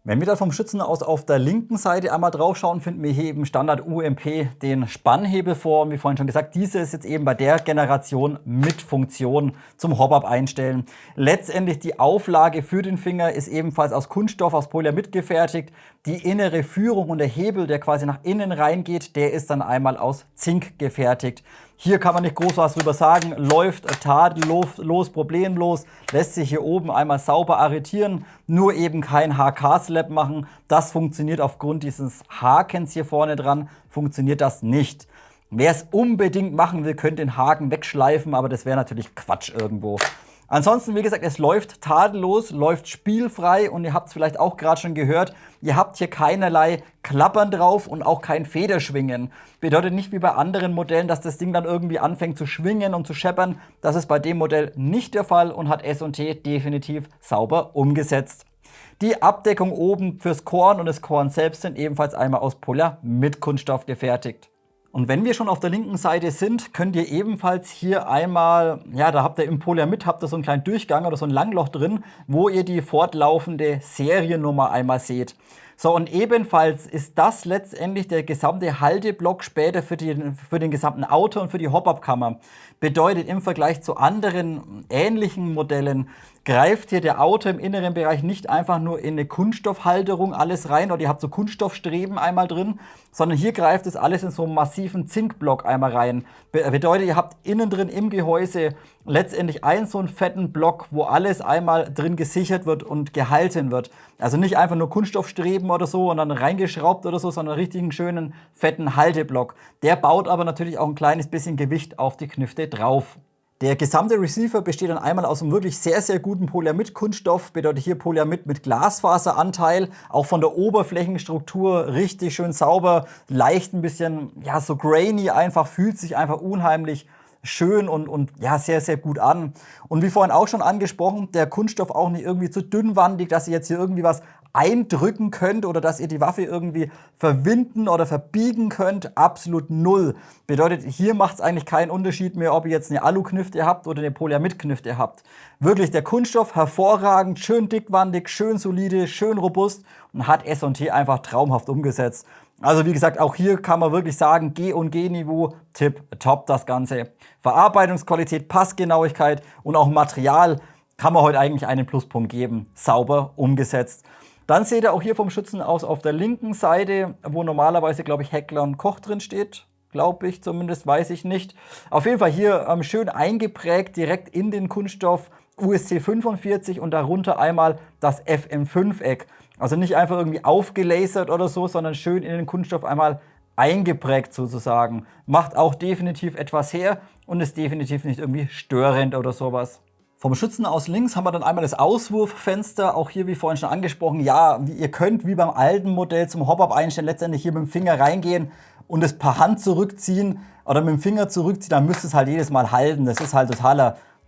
Wenn wir da vom Schützen aus auf der linken Seite einmal drauf schauen, finden wir hier eben Standard UMP den Spannhebel vor. Und wie vorhin schon gesagt, diese ist jetzt eben bei der Generation mit Funktion zum Hop-Up einstellen. Letztendlich die Auflage für den Finger ist ebenfalls aus Kunststoff, aus Polyamid gefertigt. Die innere Führung und der Hebel, der quasi nach innen reingeht, der ist dann einmal aus Zink gefertigt. Hier kann man nicht groß was drüber sagen, läuft tadellos, problemlos, lässt sich hier oben einmal sauber arretieren, nur eben kein HK-Slap machen. Das funktioniert aufgrund dieses Hakens hier vorne dran, funktioniert das nicht. Wer es unbedingt machen will, könnte den Haken wegschleifen, aber das wäre natürlich Quatsch irgendwo. Ansonsten, wie gesagt, es läuft tadellos, läuft spielfrei und ihr habt es vielleicht auch gerade schon gehört, ihr habt hier keinerlei Klappern drauf und auch kein Federschwingen. Bedeutet nicht wie bei anderen Modellen, dass das Ding dann irgendwie anfängt zu schwingen und zu scheppern. Das ist bei dem Modell nicht der Fall und hat S&T definitiv sauber umgesetzt. Die Abdeckung oben fürs Korn und das Korn selbst sind ebenfalls einmal aus Polyamid-Kunststoff gefertigt. Und wenn wir schon auf der linken Seite sind, könnt ihr ebenfalls hier einmal, ja, da habt ihr im Polyamid so einen kleinen Durchgang oder so ein Langloch drin, wo ihr die fortlaufende Seriennummer einmal seht. So, und ebenfalls ist das letztendlich der gesamte Halteblock später für den gesamten Auto und für die Hop-Up-Kammer. Bedeutet, im Vergleich zu anderen ähnlichen Modellen greift hier der Auto im inneren Bereich nicht einfach nur in eine Kunststoffhalterung alles rein oder ihr habt so Kunststoffstreben einmal drin, sondern hier greift es alles in so einen massiven Zinkblock einmal rein. Bedeutet, ihr habt innen drin im Gehäuse letztendlich so einen fetten Block, wo alles einmal drin gesichert wird und gehalten wird. Also nicht einfach nur Kunststoffstreben oder so und dann reingeschraubt oder so, sondern richtig einen schönen fetten Halteblock. Der baut aber natürlich auch ein kleines bisschen Gewicht auf die Knifte drauf. Der gesamte Receiver besteht dann einmal aus einem wirklich sehr, sehr guten Polyamid-Kunststoff, bedeutet hier Polyamid mit Glasfaseranteil, auch von der Oberflächenstruktur richtig schön sauber, leicht ein bisschen, ja, so grainy einfach, fühlt sich einfach unheimlich schön und ja, sehr, sehr gut an. Und wie vorhin auch schon angesprochen, der Kunststoff auch nicht irgendwie zu dünnwandig, dass ihr jetzt hier irgendwie was eindrücken könnt oder dass ihr die Waffe irgendwie verwinden oder verbiegen könnt. Absolut null. Bedeutet, hier macht es eigentlich keinen Unterschied mehr, ob ihr jetzt eine Alu-Knifte habt oder eine Polyamid-Knifte habt. Wirklich der Kunststoff hervorragend, schön dickwandig, schön solide, schön robust und hat S&T einfach traumhaft umgesetzt. Also wie gesagt, auch hier kann man wirklich sagen, G&G-Niveau, tipptopp das Ganze. Verarbeitungsqualität, Passgenauigkeit und auch Material kann man heute eigentlich einen Pluspunkt geben. Sauber umgesetzt. Dann seht ihr auch hier vom Schützen aus auf der linken Seite, wo normalerweise, glaube ich, Heckler und Koch drin steht. Glaube ich zumindest, weiß ich nicht. Auf jeden Fall hier schön eingeprägt, direkt in den Kunststoff USC 45 und darunter einmal das FM5-Eck. Also nicht einfach irgendwie aufgelasert oder so, sondern schön in den Kunststoff einmal eingeprägt sozusagen. Macht auch definitiv etwas her und ist definitiv nicht irgendwie störend oder sowas. Vom Schützen aus links haben wir dann einmal das Auswurffenster, auch hier wie vorhin schon angesprochen, ja, ihr könnt wie beim alten Modell zum Hop-Up einstellen, letztendlich hier mit dem Finger reingehen und es per Hand zurückziehen oder mit dem Finger zurückziehen, dann müsst ihr es halt jedes Mal halten, das ist halt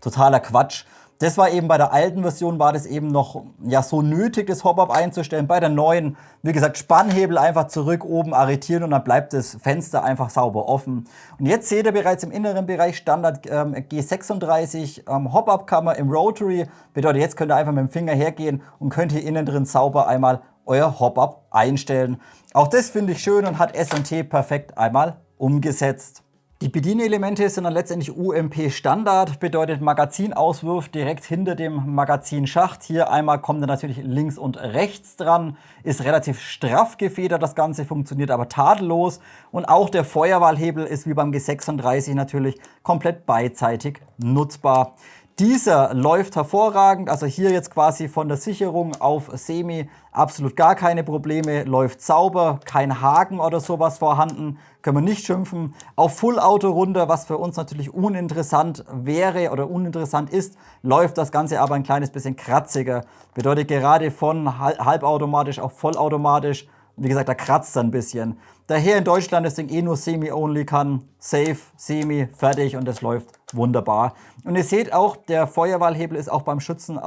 totaler Quatsch. Das war eben bei der alten Version, war das eben noch ja, so nötig, das Hop-Up einzustellen. Bei der neuen, wie gesagt, Spannhebel einfach zurück, oben arretieren und dann bleibt das Fenster einfach sauber offen. Und jetzt seht ihr bereits im inneren Bereich Standard G36 Hop-Up-Kammer im Rotary. Bedeutet, jetzt könnt ihr einfach mit dem Finger hergehen und könnt hier innen drin sauber einmal euer Hop-Up einstellen. Auch das finde ich schön und hat S&T perfekt einmal umgesetzt. Die Bedienelemente sind dann letztendlich UMP Standard, bedeutet Magazinauswurf direkt hinter dem Magazinschacht. Hier einmal kommt er natürlich links und rechts dran, ist relativ straff gefedert, das Ganze funktioniert aber tadellos. Und auch der Feuerwahlhebel ist wie beim G36 natürlich komplett beidseitig nutzbar. Dieser läuft hervorragend, also hier jetzt quasi von der Sicherung auf Semi absolut gar keine Probleme, läuft sauber, kein Haken oder sowas vorhanden, können wir nicht schimpfen. Auf Full Auto runter, was für uns natürlich uninteressant wäre oder uninteressant ist, läuft das Ganze aber ein kleines bisschen kratziger. Bedeutet gerade von halbautomatisch auf vollautomatisch, wie gesagt, da kratzt es ein bisschen. Daher in Deutschland das Ding eh nur Semi-Only kann, Safe, Semi, fertig und das läuft wunderbar. Und ihr seht auch, der Feuerwahlhebel ist auch vom Schützen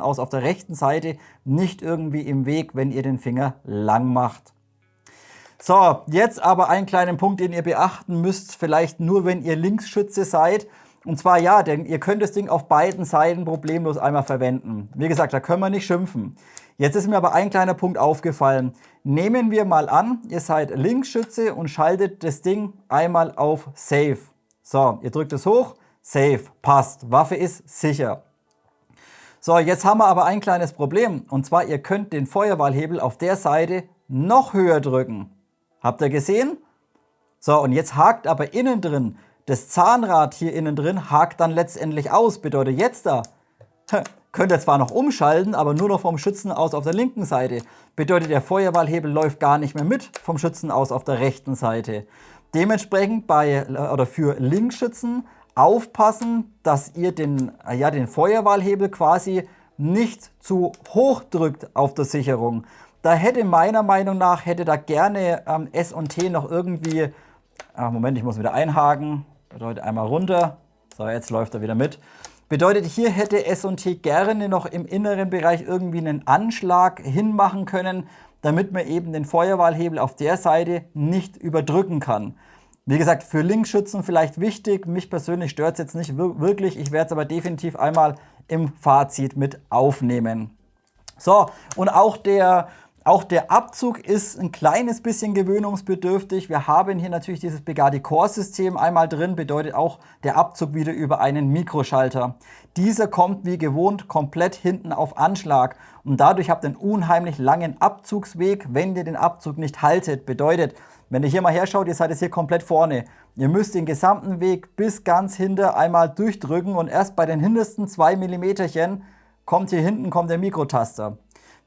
aus auf der rechten Seite nicht irgendwie im Weg, wenn ihr den Finger lang macht. So, jetzt aber einen kleinen Punkt, den ihr beachten müsst, vielleicht nur, wenn ihr Linksschütze seid. Und zwar ja, denn ihr könnt das Ding auf beiden Seiten problemlos einmal verwenden. Wie gesagt, da können wir nicht schimpfen. Jetzt ist mir aber ein kleiner Punkt aufgefallen. Nehmen wir mal an, ihr seid Linksschütze und schaltet das Ding einmal auf Safe. So, ihr drückt es hoch, Safe, passt, Waffe ist sicher. So, jetzt haben wir aber ein kleines Problem. Und zwar, ihr könnt den Feuerwahlhebel auf der Seite noch höher drücken. Habt ihr gesehen? So, und jetzt hakt aber innen drin, das Zahnrad hier innen drin hakt dann letztendlich aus. Bedeutet jetzt da, könnt ihr zwar noch umschalten, aber nur noch vom Schützen aus auf der linken Seite. Bedeutet, der Feuerwahlhebel läuft gar nicht mehr mit vom Schützen aus auf der rechten Seite. Dementsprechend für Linksschützen aufpassen, dass ihr den Feuerwahlhebel quasi nicht zu hoch drückt auf der Sicherung. Da hätte meiner Meinung nach, da gerne S&T noch irgendwie, Moment, ich muss wieder einhaken, bedeutet einmal runter, so jetzt läuft er wieder mit. Bedeutet, hier hätte S&T gerne noch im inneren Bereich irgendwie einen Anschlag hinmachen können, damit man eben den Feuerwahlhebel auf der Seite nicht überdrücken kann. Wie gesagt, für Linksschützen vielleicht wichtig, mich persönlich stört es jetzt nicht wirklich, ich werde es aber definitiv einmal im Fazit mit aufnehmen. So, und auch der Abzug ist ein kleines bisschen gewöhnungsbedürftig. Wir haben hier natürlich dieses Bugatti Core-System einmal drin, bedeutet auch der Abzug wieder über einen Mikroschalter. Dieser kommt wie gewohnt komplett hinten auf Anschlag und dadurch habt ihr einen unheimlich langen Abzugsweg, wenn ihr den Abzug nicht haltet. Bedeutet, wenn ihr hier mal herschaut, ihr seid jetzt hier komplett vorne. Ihr müsst den gesamten Weg bis ganz hinter einmal durchdrücken und erst bei den hintersten 2 mm kommt hier hinten der Mikrotaster.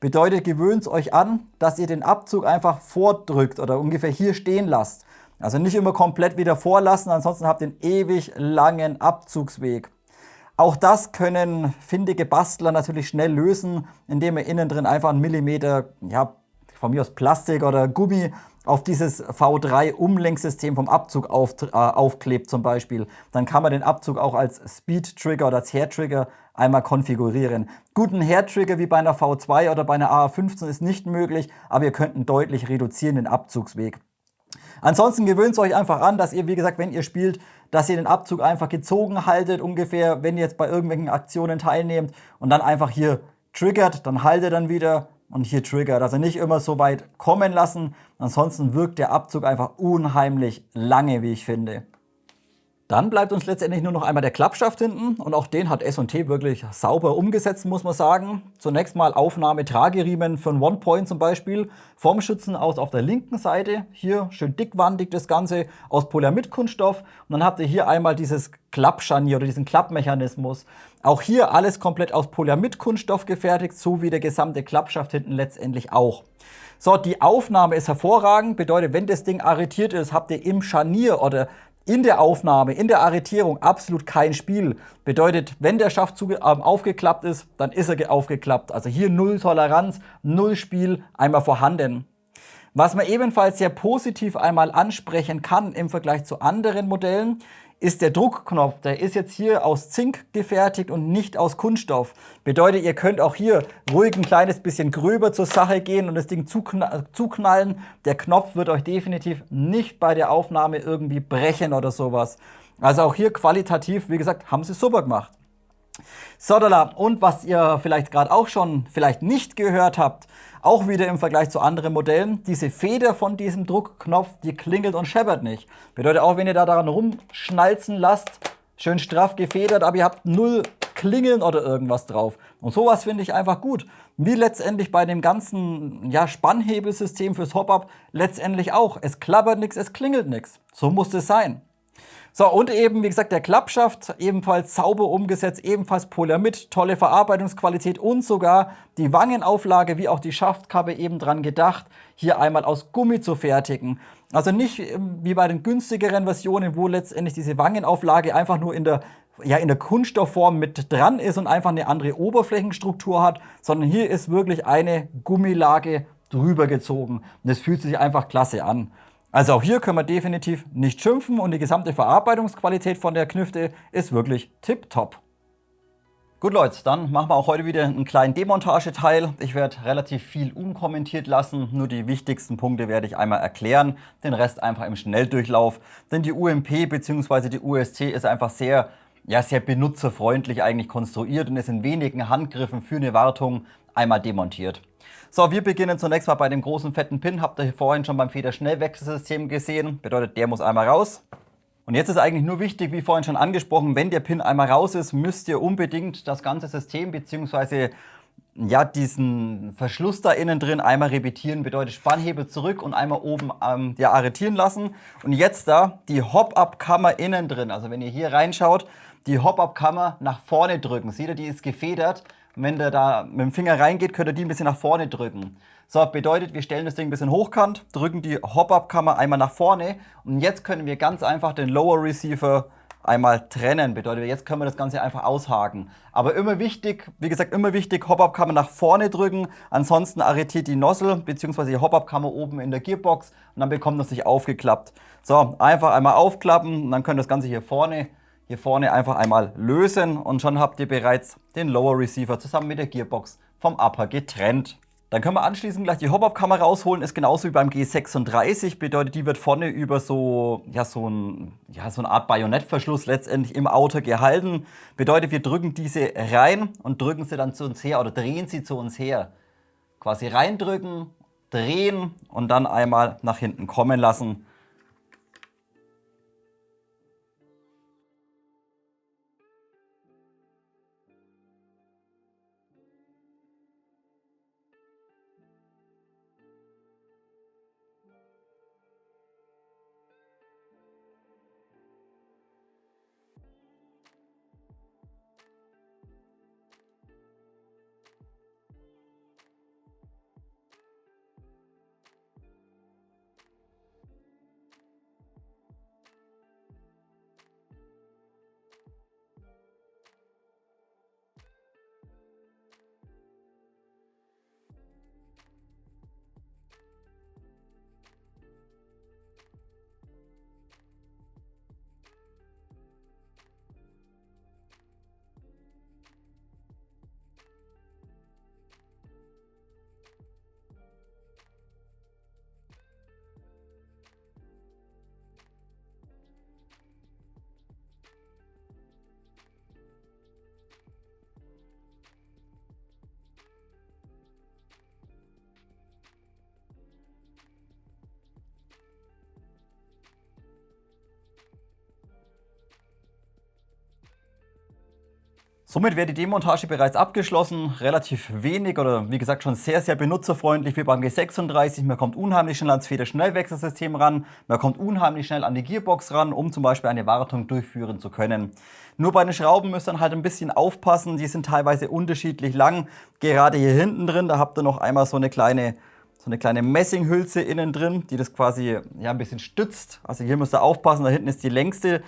Bedeutet, gewöhnt euch an, dass ihr den Abzug einfach vordrückt oder ungefähr hier stehen lasst. Also nicht immer komplett wieder vorlassen, ansonsten habt ihr einen ewig langen Abzugsweg. Auch das können findige Bastler natürlich schnell lösen, indem ihr innen drin einfach einen Millimeter von mir aus Plastik oder Gummi auf dieses V3-Umlenksystem vom Abzug aufklebt zum Beispiel, dann kann man den Abzug auch als Speed-Trigger oder als Hair-Trigger einmal konfigurieren. Gut, ein Hair-Trigger wie bei einer V2 oder bei einer AR15 ist nicht möglich, aber ihr könnt einen deutlich reduzieren den Abzugsweg. Ansonsten gewöhnt es euch einfach an, dass ihr, wie gesagt, wenn ihr spielt, dass ihr den Abzug einfach gezogen haltet, ungefähr, wenn ihr jetzt bei irgendwelchen Aktionen teilnehmt und dann einfach hier triggert, dann haltet dann wieder und hier triggert. Also nicht immer so weit kommen lassen, ansonsten wirkt der Abzug einfach unheimlich lange, wie ich finde. Dann bleibt uns letztendlich nur noch einmal der Klappschaft hinten und auch den hat S&T wirklich sauber umgesetzt, muss man sagen. Zunächst mal Aufnahme-Trageriemen für einen One-Point zum Beispiel. Vom Schützen aus auf der linken Seite, hier schön dickwandig das Ganze aus Polyamid-Kunststoff. Und dann habt ihr hier einmal dieses Klappscharnier oder diesen Klappmechanismus. Auch hier alles komplett aus Polyamid-Kunststoff gefertigt, so wie der gesamte Klappschaft hinten letztendlich auch. So, die Aufnahme ist hervorragend, bedeutet, wenn das Ding arretiert ist, habt ihr im Scharnier oder in der Aufnahme, in der Arretierung absolut kein Spiel. Bedeutet, wenn der Schaft aufgeklappt ist, dann ist er aufgeklappt. Also hier null Toleranz, null Spiel, einmal vorhanden. Was man ebenfalls sehr positiv einmal ansprechen kann im Vergleich zu anderen Modellen, ist der Druckknopf. Der ist jetzt hier aus Zink gefertigt und nicht aus Kunststoff. Bedeutet, ihr könnt auch hier ruhig ein kleines bisschen gröber zur Sache gehen und das Ding zuknallen. Der Knopf wird euch definitiv nicht bei der Aufnahme irgendwie brechen oder sowas. Also auch hier qualitativ, wie gesagt, haben sie super gemacht. Sodala, und was ihr vielleicht gerade auch schon vielleicht nicht gehört habt, auch wieder im Vergleich zu anderen Modellen, diese Feder von diesem Druckknopf, die klingelt und scheppert nicht. Bedeutet auch, wenn ihr da daran rumschnalzen lasst, schön straff gefedert, aber ihr habt null Klingeln oder irgendwas drauf. Und sowas finde ich einfach gut. Wie letztendlich bei dem ganzen Spannhebelsystem fürs Hop-Up letztendlich auch. Es klappert nichts, es klingelt nichts. So muss es sein. So, und eben, wie gesagt, der Klappschaft, ebenfalls sauber umgesetzt, ebenfalls Polyamid, tolle Verarbeitungsqualität und sogar die Wangenauflage wie auch die Schaftkappe eben dran gedacht, hier einmal aus Gummi zu fertigen. Also nicht wie bei den günstigeren Versionen, wo letztendlich diese Wangenauflage einfach nur in der Kunststoffform mit dran ist und einfach eine andere Oberflächenstruktur hat, sondern hier ist wirklich eine Gummilage drüber gezogen. Und das fühlt sich einfach klasse an. Also auch hier können wir definitiv nicht schimpfen und die gesamte Verarbeitungsqualität von der Knifte ist wirklich tipptopp. Gut Leute, dann machen wir auch heute wieder einen kleinen Demontageteil. Ich werde relativ viel unkommentiert lassen, nur die wichtigsten Punkte werde ich einmal erklären, den Rest einfach im Schnelldurchlauf. Denn die UMP bzw. die UST ist einfach sehr benutzerfreundlich eigentlich konstruiert und ist in wenigen Handgriffen für eine Wartung einmal demontiert. So, wir beginnen zunächst mal bei dem großen fetten Pin. Habt ihr hier vorhin schon beim Federschnellwechselsystem gesehen. Bedeutet, der muss einmal raus. Und jetzt ist eigentlich nur wichtig, wie vorhin schon angesprochen, wenn der Pin einmal raus ist, müsst ihr unbedingt das ganze System bzw. diesen Verschluss da innen drin einmal repetieren. Bedeutet Spannhebel zurück und einmal oben arretieren lassen. Und jetzt da die Hop-Up-Kammer innen drin. Also wenn ihr hier reinschaut, die Hop-Up-Kammer nach vorne drücken. Seht ihr, die ist gefedert. Und wenn der da mit dem Finger reingeht, könnt ihr die ein bisschen nach vorne drücken. So, bedeutet, wir stellen das Ding ein bisschen hochkant, drücken die Hop-Up-Kammer einmal nach vorne und jetzt können wir ganz einfach den Lower Receiver einmal trennen. Bedeutet, jetzt können wir das Ganze einfach aushaken. Aber immer wichtig, wie gesagt, immer wichtig, Hop-Up-Kammer nach vorne drücken, ansonsten arretiert die Nozzle bzw. die Hop-Up-Kammer oben in der Gearbox und dann bekommt das nicht aufgeklappt. So, einfach einmal aufklappen und dann könnt ihr das Ganze hier vorne einfach einmal lösen und schon habt ihr bereits den Lower Receiver zusammen mit der Gearbox vom Upper getrennt. Dann können wir anschließend gleich die Hop-Up-Kammer rausholen, ist genauso wie beim G36, bedeutet, die wird vorne über so eine Art Bajonettverschluss letztendlich im Auto gehalten. Bedeutet, wir drücken diese rein und drücken sie dann zu uns her oder drehen sie zu uns her. Quasi reindrücken, drehen und dann einmal nach hinten kommen lassen. Somit wäre die Demontage bereits abgeschlossen, relativ wenig oder wie gesagt schon sehr, sehr benutzerfreundlich wie beim G36. Man kommt unheimlich schnell ans Federschnellwechselsystem ran, man kommt unheimlich schnell an die Gearbox ran, um zum Beispiel eine Wartung durchführen zu können. Nur bei den Schrauben müsst ihr dann halt ein bisschen aufpassen, die sind teilweise unterschiedlich lang. Gerade hier hinten drin, da habt ihr noch einmal so eine kleine Messinghülse innen drin, die das quasi ja, ein bisschen stützt. Also hier müsst ihr aufpassen, da hinten ist die längste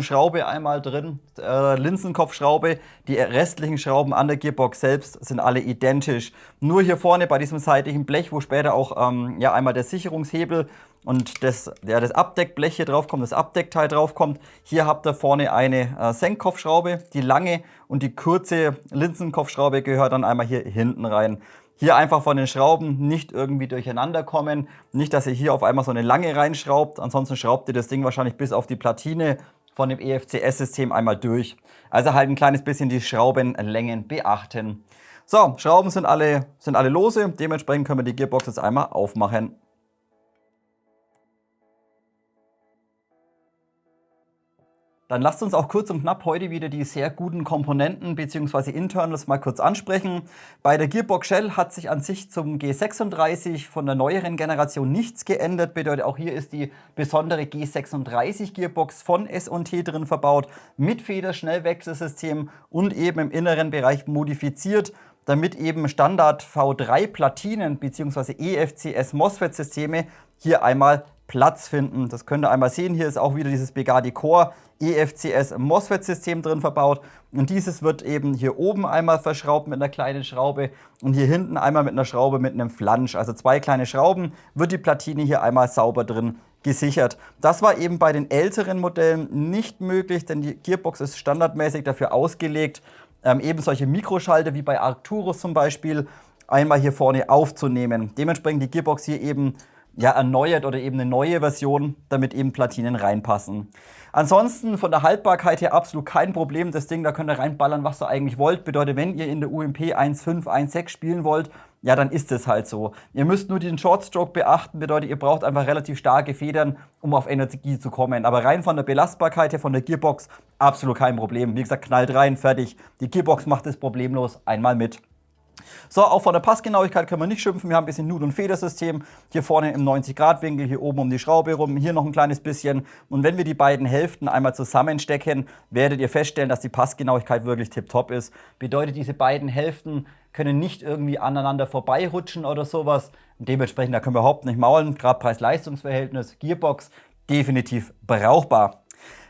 Schraube einmal drin, Linsenkopfschraube. Die restlichen Schrauben an der Gearbox selbst sind alle identisch. Nur hier vorne bei diesem seitlichen Blech, wo später auch ja, einmal der Sicherungshebel und das Abdeckblech hier drauf kommt, das Abdeckteil drauf kommt. Hier habt ihr vorne eine Senkkopfschraube, die lange und die kurze Linsenkopfschraube gehört dann einmal hier hinten rein. Hier einfach von den Schrauben nicht irgendwie durcheinander kommen. Nicht, dass ihr hier auf einmal so eine lange reinschraubt. Ansonsten schraubt ihr das Ding wahrscheinlich bis auf die Platine von dem EFCS-System einmal durch. Also halt ein kleines bisschen die Schraubenlängen beachten. So, Schrauben sind alle lose. Dementsprechend können wir die Gearbox jetzt einmal aufmachen. Dann lasst uns auch kurz und knapp heute wieder die sehr guten Komponenten bzw. Internals mal kurz ansprechen. Bei der Gearbox Shell hat sich an sich zum G36 von der neueren Generation nichts geändert. Bedeutet, auch hier ist die besondere G36 Gearbox von S&T drin verbaut mit Federschnellwechselsystem und eben im inneren Bereich modifiziert, damit eben Standard V3 Platinen bzw. EFCS MOSFET Systeme hier einmal Platz finden. Das könnt ihr einmal sehen. Hier ist auch wieder dieses Bugatti Core EFCS MOSFET System drin verbaut. Und dieses wird eben hier oben einmal verschraubt mit einer kleinen Schraube und hier hinten einmal mit einer Schraube mit einem Flansch. Also zwei kleine Schrauben, wird die Platine hier einmal sauber drin gesichert. Das war eben bei den älteren Modellen nicht möglich, denn die Gearbox ist standardmäßig dafür ausgelegt, eben solche Mikroschalter wie bei Arcturus zum Beispiel einmal hier vorne aufzunehmen. Dementsprechend die Gearbox hier eben ja, erneuert oder eben eine neue Version, damit eben Platinen reinpassen. Ansonsten von der Haltbarkeit her absolut kein Problem. Das Ding, da könnt ihr reinballern, was ihr eigentlich wollt. Bedeutet, wenn ihr in der UMP 1.5, 1.6 spielen wollt, ja, dann ist es halt so. Ihr müsst nur den Shortstroke beachten. Bedeutet, ihr braucht einfach relativ starke Federn, um auf Energie zu kommen. Aber rein von der Belastbarkeit her, von der Gearbox, absolut kein Problem. Wie gesagt, knallt rein, fertig. Die Gearbox macht es problemlos einmal mit. So, auch von der Passgenauigkeit können wir nicht schimpfen. Wir haben ein bisschen Nut- und Federsystem. Hier vorne im 90-Grad-Winkel, hier oben um die Schraube rum, hier noch ein kleines bisschen. Und wenn wir die beiden Hälften einmal zusammenstecken, werdet ihr feststellen, dass die Passgenauigkeit wirklich tipptopp ist. Bedeutet, diese beiden Hälften können nicht irgendwie aneinander vorbeirutschen oder sowas. Und dementsprechend, da können wir überhaupt nicht maulen. Gerade Preis-Leistungs-Verhältnis, Gearbox, definitiv brauchbar.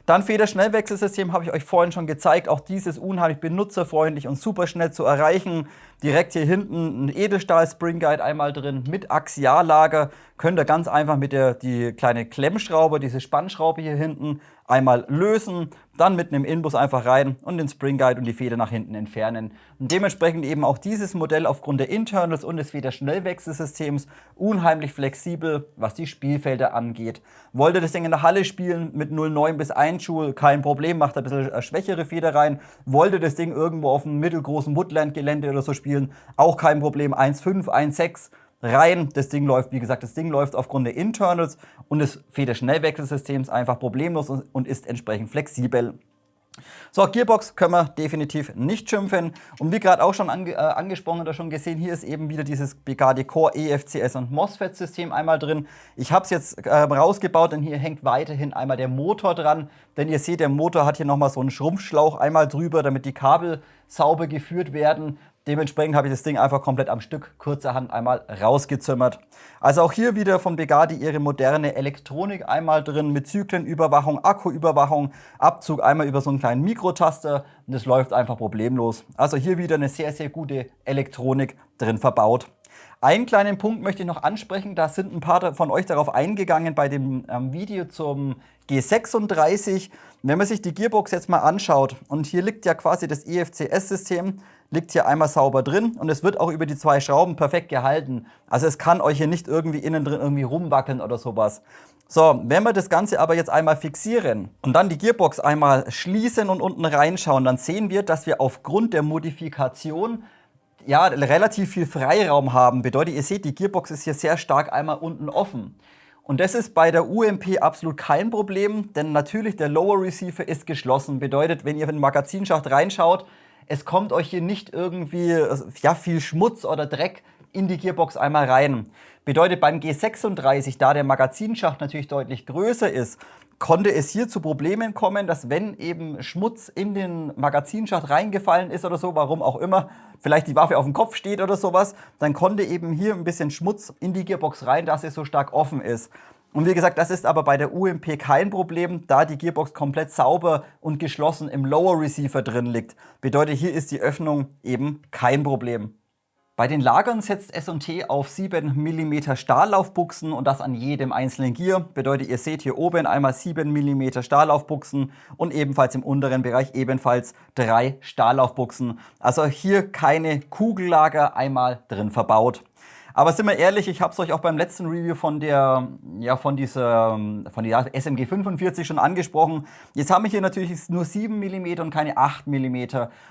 Dann Federschnellwechselsystem habe ich euch vorhin schon gezeigt. Auch dieses unheimlich benutzerfreundlich und super schnell zu erreichen. Direkt hier hinten ein Edelstahl-Spring-Guide einmal drin mit Axiallager. Könnt ihr ganz einfach mit die kleine Klemmschraube, diese Spannschraube hier hinten, einmal lösen. Dann mit einem Inbus einfach rein und den Spring-Guide und die Feder nach hinten entfernen. Und dementsprechend eben auch dieses Modell aufgrund der Internals und des Federschnellwechselsystems unheimlich flexibel, was die Spielfelder angeht. Wollt ihr das Ding in der Halle spielen mit 0,9 bis 1 Joule, kein Problem, macht ein bisschen eine schwächere Feder rein. Wollt ihr das Ding irgendwo auf einem mittelgroßen Woodland-Gelände oder so spielen, auch kein Problem, 1,5, 1,6 rein. Das Ding läuft, wie gesagt, das Ding läuft aufgrund der Internals und des Federschnellwechselsystems einfach problemlos und ist entsprechend flexibel. So, Gearbox können wir definitiv nicht schimpfen. Und wie gerade auch schon angesprochen oder schon gesehen, hier ist eben wieder dieses Bugatti Core EFCS und MOSFET-System einmal drin. Ich habe es jetzt rausgebaut, denn hier hängt weiterhin einmal der Motor dran. Denn ihr seht, der Motor hat hier nochmal so einen Schrumpfschlauch einmal drüber, damit die Kabel sauber geführt werden. Dementsprechend habe ich das Ding einfach komplett am Stück kurzerhand einmal rausgezimmert. Also auch hier wieder von Bugatti ihre moderne Elektronik einmal drin mit Zyklenüberwachung, Akkuüberwachung, Abzug einmal über so einen kleinen Mikrotaster und das läuft einfach problemlos. Also hier wieder eine sehr, sehr gute Elektronik drin verbaut. Einen kleinen Punkt möchte ich noch ansprechen, da sind ein paar von euch darauf eingegangen bei dem Video zum G36. Wenn man sich die Gearbox jetzt mal anschaut und hier liegt ja quasi das EFCS-System, liegt hier einmal sauber drin und es wird auch über die zwei Schrauben perfekt gehalten. Also es kann euch hier nicht irgendwie innen drin irgendwie rumwackeln oder sowas. So, wenn wir das Ganze aber jetzt einmal fixieren und dann die Gearbox einmal schließen und unten reinschauen, dann sehen wir, dass wir aufgrund der Modifikation ja, relativ viel Freiraum haben. Bedeutet, ihr seht, die Gearbox ist hier sehr stark einmal unten offen. Und das ist bei der UMP absolut kein Problem, denn natürlich der Lower Receiver ist geschlossen. Bedeutet, wenn ihr in den Magazinschacht reinschaut, es kommt euch hier nicht irgendwie ja, viel Schmutz oder Dreck in die Gearbox einmal rein. Bedeutet beim G36, da der Magazinschacht natürlich deutlich größer ist, konnte es hier zu Problemen kommen, dass wenn eben Schmutz in den Magazinschacht reingefallen ist oder so, warum auch immer, vielleicht die Waffe auf dem Kopf steht oder sowas, dann konnte eben hier ein bisschen Schmutz in die Gearbox rein, dass sie so stark offen ist. Und wie gesagt, das ist aber bei der UMP kein Problem, da die Gearbox komplett sauber und geschlossen im Lower Receiver drin liegt. Bedeutet, hier ist die Öffnung eben kein Problem. Bei den Lagern setzt S&T auf 7 mm Stahllaufbuchsen und das an jedem einzelnen Gear. Bedeutet, ihr seht hier oben einmal 7 mm Stahllaufbuchsen und ebenfalls im unteren Bereich ebenfalls 3 Stahllaufbuchsen. Also hier keine Kugellager einmal drin verbaut. Aber sind wir ehrlich, ich habe es euch auch beim letzten Review von der SMG 45 schon angesprochen. Jetzt haben wir hier natürlich nur 7 mm und keine 8 mm.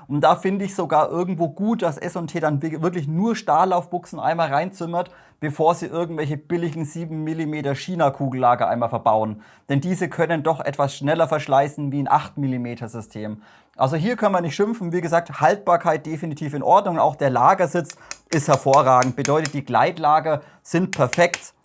Und da finde ich sogar irgendwo gut, dass S&T dann wirklich nur Stahllaufbuchsen einmal reinzimmert, bevor sie irgendwelche billigen 7 mm China-Kugellager einmal verbauen. Denn diese können doch etwas schneller verschleißen wie ein 8 mm System. Also hier können wir nicht schimpfen. Wie gesagt, Haltbarkeit definitiv in Ordnung. Auch der Lagersitz ist hervorragend. Bedeutet, die Gleitlager sind perfekt.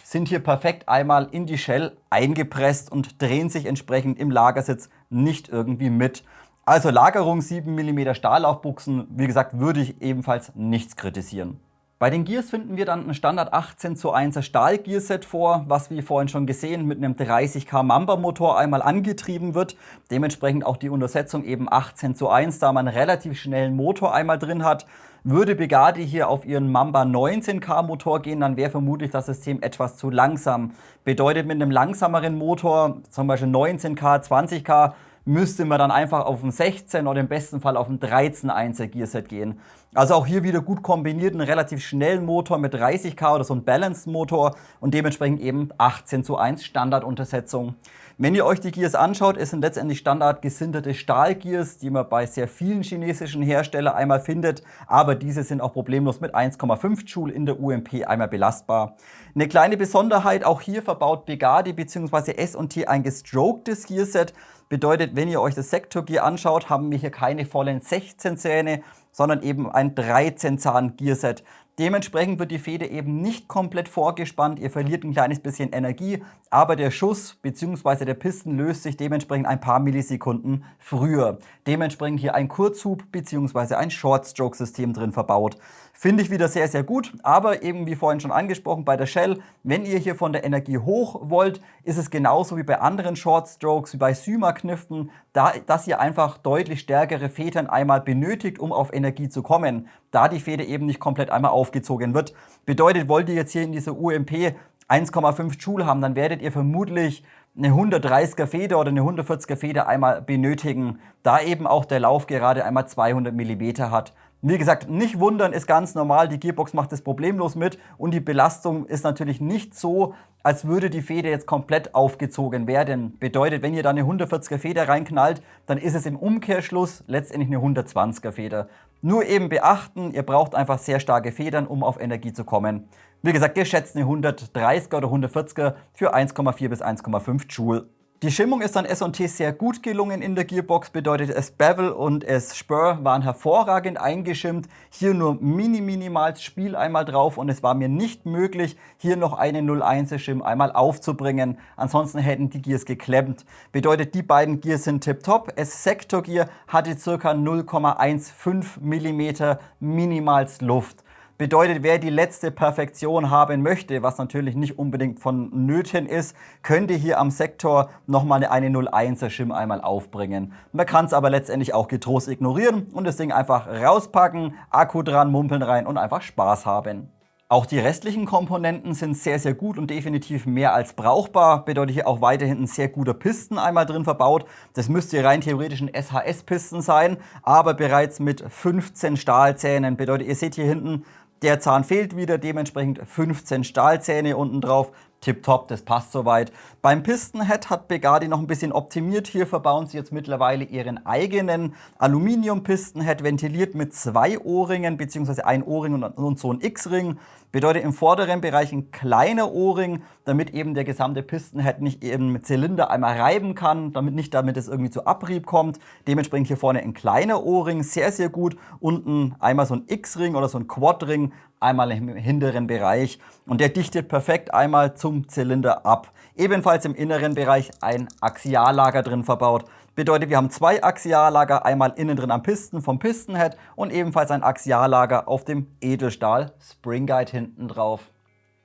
Sind hier perfekt einmal in die Shell eingepresst und drehen sich entsprechend im Lagersitz nicht irgendwie mit. Also Lagerung 7 mm Stahllaufbuchsen, wie gesagt, würde ich ebenfalls nichts kritisieren. Bei den Gears finden wir dann ein Standard 18:1er Stahl-Gearset vor, was wie vorhin schon gesehen mit einem 30 kW Mamba-Motor einmal angetrieben wird. Dementsprechend auch die Untersetzung eben 18:1, da man einen relativ schnellen Motor einmal drin hat. Würde Bugatti hier auf ihren Mamba 19K Motor gehen, dann wäre vermutlich das System etwas zu langsam. Bedeutet, mit einem langsameren Motor, zum Beispiel 19K, 20K, müsste man dann einfach auf ein 16 oder im besten Fall auf ein 13,1er Gearset gehen. Also auch hier wieder gut kombiniert, einen relativ schnellen Motor mit 30 kW oder so ein Balanced Motor und dementsprechend eben 18:1 Standarduntersetzung. Wenn ihr euch die Gears anschaut, es sind letztendlich standard gesinterte Stahlgears, die man bei sehr vielen chinesischen Herstellern einmal findet, aber diese sind auch problemlos mit 1,5 Joule in der UMP einmal belastbar. Eine kleine Besonderheit, auch hier verbaut Bugatti bzw. S&T ein gestrokedes Gearset. Bedeutet, wenn ihr euch das Sektor-Gear anschaut, haben wir hier keine vollen 16 Zähne, sondern eben ein 13-Zahn-Gearset. Dementsprechend wird die Feder eben nicht komplett vorgespannt, ihr verliert ein kleines bisschen Energie, aber der Schuss bzw. der Piston löst sich dementsprechend ein paar Millisekunden früher. Dementsprechend hier ein Kurzhub bzw. ein Short-Stroke-System drin verbaut. Finde ich wieder sehr, sehr gut, aber eben wie vorhin schon angesprochen bei der Shell, wenn ihr hier von der Energie hoch wollt, ist es genauso wie bei anderen Short-Strokes, wie bei Syma-Kniften, dass ihr einfach deutlich stärkere Federn einmal benötigt, um auf Energie zu kommen, da die Feder eben nicht komplett einmal aufgezogen wird. Bedeutet, wollt ihr jetzt hier in dieser UMP 1,5 Joule haben, dann werdet ihr vermutlich eine 130er Feder oder eine 140er Feder einmal benötigen, da eben auch der Lauf gerade einmal 200 mm hat. Wie gesagt, nicht wundern, ist ganz normal, die Gearbox macht das problemlos mit und die Belastung ist natürlich nicht so, als würde die Feder jetzt komplett aufgezogen werden. Bedeutet, wenn ihr da eine 140er Feder reinknallt, dann ist es im Umkehrschluss letztendlich eine 120er Feder. Nur eben beachten, ihr braucht einfach sehr starke Federn, um auf Energie zu kommen. Wie gesagt, geschätzt eine 130er oder 140er für 1,4 bis 1,5 Joule. Die Schimmung ist an S&T sehr gut gelungen in der Gearbox, bedeutet das Bevel und das Spur waren hervorragend eingeschimmt. Hier nur minimales Spiel einmal drauf und es war mir nicht möglich, hier noch einen 01er Schirm einmal aufzubringen. Ansonsten hätten die Gears geklemmt. Bedeutet, die beiden Gears sind tipptopp. Das Sector Gear hatte ca. 0,15 mm minimals Luft. Bedeutet, wer die letzte Perfektion haben möchte, was natürlich nicht unbedingt vonnöten ist, könnte hier am Sektor nochmal eine 01er Shim einmal aufbringen. Man kann es aber letztendlich auch getrost ignorieren und das Ding einfach rauspacken, Akku dran, Mumpeln rein und einfach Spaß haben. Auch die restlichen Komponenten sind sehr, sehr gut und definitiv mehr als brauchbar. Bedeutet hier auch weiterhin ein sehr guter Piston einmal drin verbaut. Das müsste rein theoretisch ein SHS-Piston sein, aber bereits mit 15 Stahlzähnen. Bedeutet, ihr seht hier hinten, der Zahn fehlt wieder, dementsprechend 15 Stahlzähne unten drauf. Tipptopp, das passt soweit. Beim Pistonhead hat Begadi noch ein bisschen optimiert. Hier verbauen sie jetzt mittlerweile ihren eigenen Aluminium-Pistonhead, ventiliert mit 2 O-Ringen, beziehungsweise ein O-Ring und so ein X-Ring. Bedeutet im vorderen Bereich ein kleiner O-Ring, damit eben der gesamte Pistonhead nicht im Zylinder einmal reiben kann, damit es irgendwie zu Abrieb kommt. Dementsprechend hier vorne ein kleiner O-Ring, sehr, sehr gut. Unten einmal so ein X-Ring oder so ein Quad-Ring, einmal im hinteren Bereich. Und der dichtet perfekt einmal zum Zylinder ab. Ebenfalls im inneren Bereich ein Axiallager drin verbaut. Bedeutet, wir haben 2 Axiallager, einmal innen drin am Piston vom Pistonhead und ebenfalls ein Axiallager auf dem Edelstahl Spring Guide hinten drauf.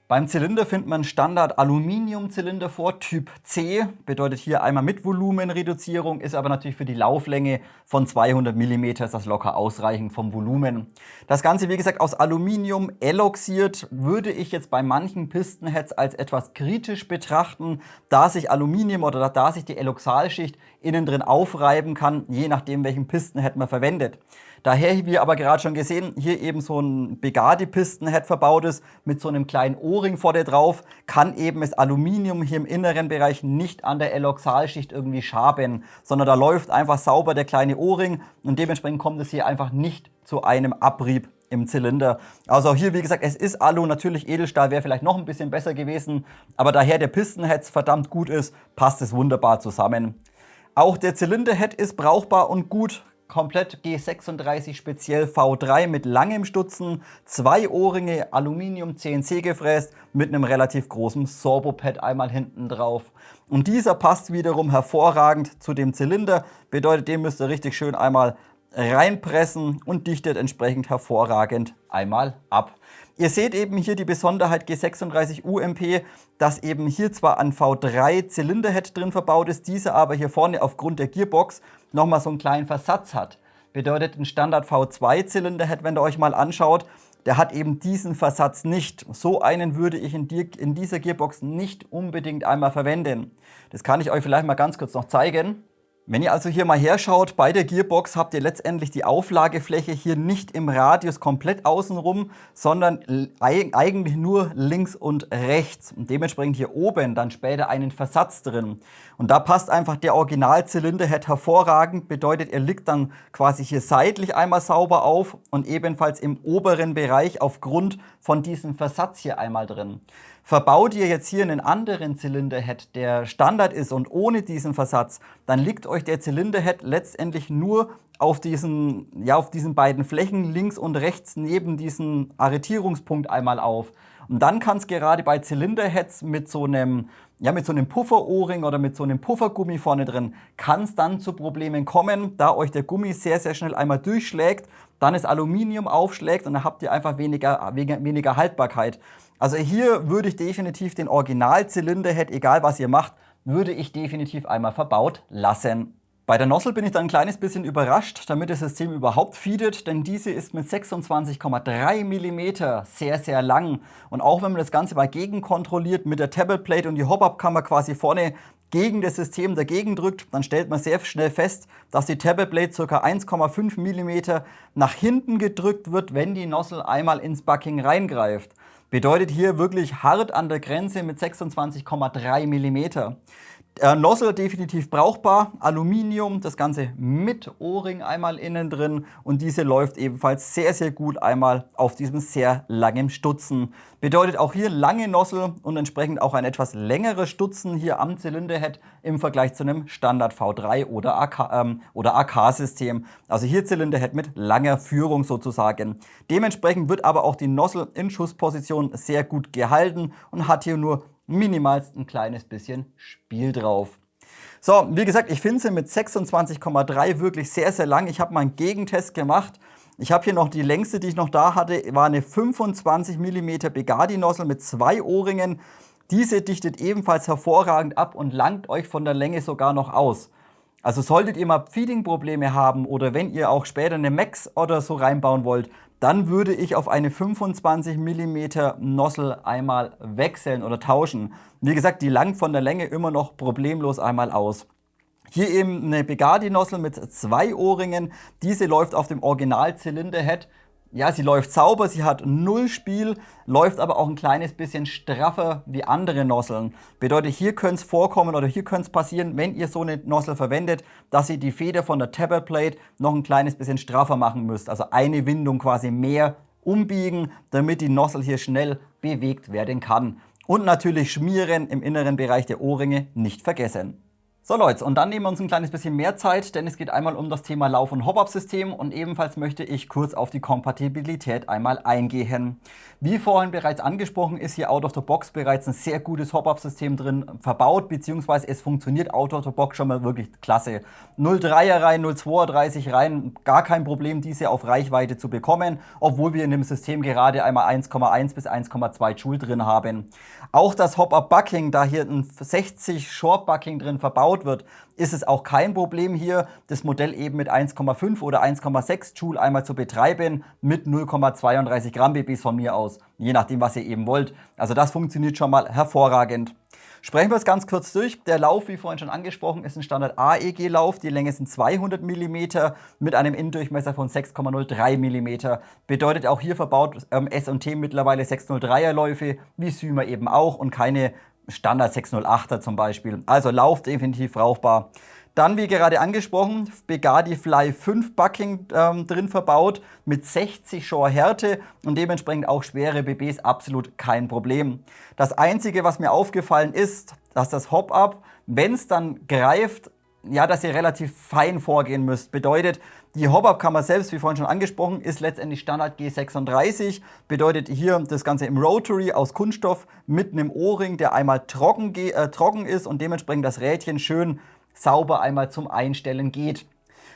Beim Zylinder findet man Standard Aluminiumzylinder vor, Typ C, bedeutet hier einmal mit Volumenreduzierung, ist aber natürlich für die Lauflänge von 200 mm das locker ausreichend vom Volumen. Das Ganze, wie gesagt, aus Aluminium eloxiert, würde ich jetzt bei manchen Pistonheads als etwas kritisch betrachten, da sich Aluminium oder da sich die Eloxalschicht innen drin aufreiben kann, je nachdem welchen Pistonhead man verwendet. Daher, wie aber gerade schon gesehen, hier eben so ein Begadi Pistonhead verbaut ist mit so einem kleinen O-Ring vorne drauf, kann eben das Aluminium hier im inneren Bereich nicht an der Eloxalschicht irgendwie schaben, sondern da läuft einfach sauber der kleine O-Ring und dementsprechend kommt es hier einfach nicht zu einem Abrieb im Zylinder. Also auch hier, wie gesagt, es ist Alu, natürlich Edelstahl wäre vielleicht noch ein bisschen besser gewesen, aber daher der Pistonhead verdammt gut ist, passt es wunderbar zusammen. Auch der Zylinderhead ist brauchbar und gut. Komplett G36 speziell V3 mit langem Stutzen, 2 O-Ringe, Aluminium CNC gefräst mit einem relativ großen Sorbopad einmal hinten drauf. Und dieser passt wiederum hervorragend zu dem Zylinder, bedeutet, den müsst ihr richtig schön einmal reinpressen und dichtet entsprechend hervorragend einmal ab. Ihr seht eben hier die Besonderheit G36 UMP, dass eben hier zwar ein V3 Zylinderhead drin verbaut ist, dieser aber hier vorne aufgrund der Gearbox nochmal so einen kleinen Versatz hat. Bedeutet ein Standard V2 Zylinderhead, wenn ihr euch mal anschaut, der hat eben diesen Versatz nicht. So einen würde ich in dieser Gearbox nicht unbedingt einmal verwenden. Das kann ich euch vielleicht mal ganz kurz noch zeigen. Wenn ihr also hier mal herschaut, bei der Gearbox habt ihr letztendlich die Auflagefläche hier nicht im Radius komplett außenrum, sondern eigentlich nur links und rechts. Und dementsprechend hier oben dann später einen Versatz drin. Und da passt einfach der Original-Zylinderhead hervorragend, bedeutet, er liegt dann quasi hier seitlich einmal sauber auf und ebenfalls im oberen Bereich aufgrund von diesem Versatz hier einmal drin. Verbaut ihr jetzt hier einen anderen Zylinderhead, der Standard ist und ohne diesen Versatz, dann liegt euch der Zylinderhead letztendlich nur auf diesen beiden Flächen links und rechts neben diesem Arretierungspunkt einmal auf. Und dann kann es gerade bei Zylinderheads mit so einem Puffer-O-Ring oder mit so einem Puffergummi vorne drin, kann es dann zu Problemen kommen, da euch der Gummi sehr, sehr schnell einmal durchschlägt, dann das Aluminium aufschlägt und dann habt ihr einfach weniger Haltbarkeit. Also hier würde ich definitiv den Original-Zylinderhead, egal was ihr macht, würde ich definitiv einmal verbaut lassen. Bei der Nozzle bin ich dann ein kleines bisschen überrascht, damit das System überhaupt feedet, denn diese ist mit 26,3 mm sehr, sehr lang. Und auch wenn man das Ganze mal gegenkontrolliert mit der Tabletplate und die Hop-Up-Kammer quasi vorne gegen das System dagegen drückt, dann stellt man sehr schnell fest, dass die Tabletplate ca. 1,5 mm nach hinten gedrückt wird, wenn die Nozzle einmal ins Bucking reingreift. Bedeutet hier wirklich hart an der Grenze mit 26,3 mm. Nozzle definitiv brauchbar, Aluminium, das Ganze mit O-Ring einmal innen drin und diese läuft ebenfalls sehr, sehr gut einmal auf diesem sehr langen Stutzen. Bedeutet auch hier lange Nozzle und entsprechend auch ein etwas längeres Stutzen hier am Zylinderhead im Vergleich zu einem Standard V3 oder AK-System. Also hier Zylinderhead mit langer Führung sozusagen. Dementsprechend wird aber auch die Nozzle in Schussposition sehr gut gehalten und hat hier nur minimalst ein kleines bisschen Spiel drauf. So, wie gesagt, ich finde sie mit 26,3 wirklich sehr, sehr lang. Ich habe mal einen Gegentest gemacht. Ich habe hier noch die längste, die ich noch da hatte, war eine 25 mm Begadi Nozzle mit 2 O-Ringen. Diese dichtet ebenfalls hervorragend ab und langt euch von der Länge sogar noch aus. Also solltet ihr mal Feeding-Probleme haben oder wenn ihr auch später eine Max oder so reinbauen wollt, dann würde ich auf eine 25 mm Nozzle einmal wechseln oder tauschen. Wie gesagt, die langt von der Länge immer noch problemlos einmal aus. Hier eben eine Begadi Nozzle mit 2 O-Ringen. Diese läuft auf dem Original Zylinderhead. Ja, sie läuft sauber, sie hat null Spiel, läuft aber auch ein kleines bisschen straffer wie andere Nosseln. Bedeutet, hier könnte es vorkommen oder hier könnte es passieren, wenn ihr so eine Nossel verwendet, dass ihr die Feder von der Tappet Plate noch ein kleines bisschen straffer machen müsst. Also eine Windung quasi mehr umbiegen, damit die Nossel hier schnell bewegt werden kann. Und natürlich schmieren im inneren Bereich der Ohrringe nicht vergessen. So Leute, und dann nehmen wir uns ein kleines bisschen mehr Zeit, denn es geht einmal um das Thema Lauf- und Hop-Up-System und ebenfalls möchte ich kurz auf die Kompatibilität einmal eingehen. Wie vorhin bereits angesprochen, ist hier out of the box bereits ein sehr gutes Hop-Up-System drin verbaut, beziehungsweise es funktioniert out of the box schon mal wirklich klasse. 0,3er Reihen, 0,32 Reihen, gar kein Problem, diese auf Reichweite zu bekommen, obwohl wir in dem System gerade einmal 1,1 bis 1,2 Joule drin haben. Auch das Hop-Up-Bucking, da hier ein 60 Short-Bucking drin verbaut wird, ist es auch kein Problem hier, das Modell eben mit 1,5 oder 1,6 Joule einmal zu betreiben mit 0,32 Gramm BBs von mir aus, je nachdem, was ihr eben wollt. Also das funktioniert schon mal hervorragend. Sprechen wir es ganz kurz durch. Der Lauf, wie vorhin schon angesprochen, ist ein Standard AEG-Lauf. Die Länge sind 200 mm mit einem Innendurchmesser von 6,03 mm. Bedeutet auch hier verbaut S&T mittlerweile 603er Läufe, wie Syma eben auch und keine Standard 608er zum Beispiel. Also Lauf definitiv brauchbar. Dann, wie gerade angesprochen, Begadi Fly 5 Bucking drin verbaut mit 60 Shore Härte und dementsprechend auch schwere BBs absolut kein Problem. Das Einzige, was mir aufgefallen ist, dass das Hop-Up, wenn es dann greift, ja, dass ihr relativ fein vorgehen müsst. Bedeutet, die Hop-Up-Kammer selbst, wie vorhin schon angesprochen, ist letztendlich Standard G36. Bedeutet hier das Ganze im Rotary aus Kunststoff mit einem O-Ring, der einmal trocken ist und dementsprechend das Rädchen schön sauber einmal zum Einstellen geht.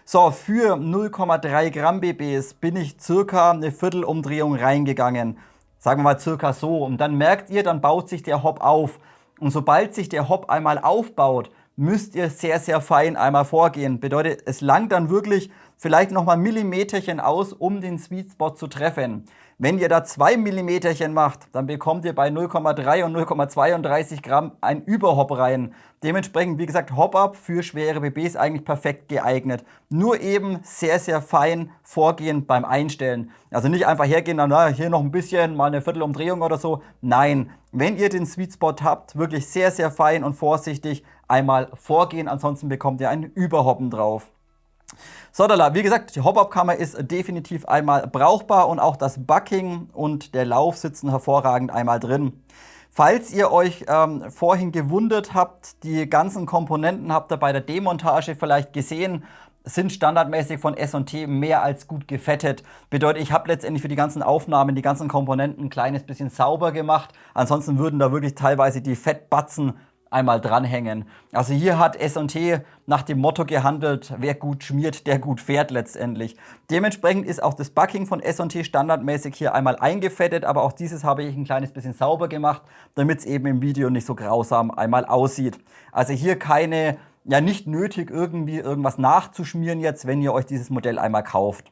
So, für 0,3 Gramm BBs bin ich circa eine Viertelumdrehung reingegangen. Sagen wir mal circa so. Und dann merkt ihr, dann baut sich der Hop auf. Und sobald sich der Hop einmal aufbaut, müsst ihr sehr, sehr fein einmal vorgehen. Bedeutet, es langt dann wirklich vielleicht nochmal Millimeterchen aus, um den Sweet Spot zu treffen. Wenn ihr da 2 Millimeterchen macht, dann bekommt ihr bei 0,3 und 0,32 Gramm ein Überhop rein. Dementsprechend, wie gesagt, Hop-Up für schwere BBs eigentlich perfekt geeignet. Nur eben sehr, sehr fein vorgehen beim Einstellen. Also nicht einfach hergehen, dann hier noch ein bisschen, mal eine Viertelumdrehung oder so. Nein, wenn ihr den Sweet Spot habt, wirklich sehr, sehr fein und vorsichtig einmal vorgehen. Ansonsten bekommt ihr einen Überhoppen drauf. So, wie gesagt, die Hop-Up-Kammer ist definitiv einmal brauchbar und auch das Bucking und der Lauf sitzen hervorragend einmal drin. Falls ihr euch vorhin gewundert habt, die ganzen Komponenten habt ihr bei der Demontage vielleicht gesehen, sind standardmäßig von S&T mehr als gut gefettet. Bedeutet, ich habe letztendlich für die ganzen Aufnahmen die ganzen Komponenten ein kleines bisschen sauber gemacht. Ansonsten würden da wirklich teilweise die Fettbatzen einmal dranhängen. Also hier hat S&T nach dem Motto gehandelt, wer gut schmiert, der gut fährt letztendlich. Dementsprechend ist auch das Bucking von S&T standardmäßig hier einmal eingefettet, aber auch dieses habe ich ein kleines bisschen sauber gemacht, damit es eben im Video nicht so grausam einmal aussieht. Also hier keine, ja nicht nötig irgendwie irgendwas nachzuschmieren jetzt, wenn ihr euch dieses Modell einmal kauft.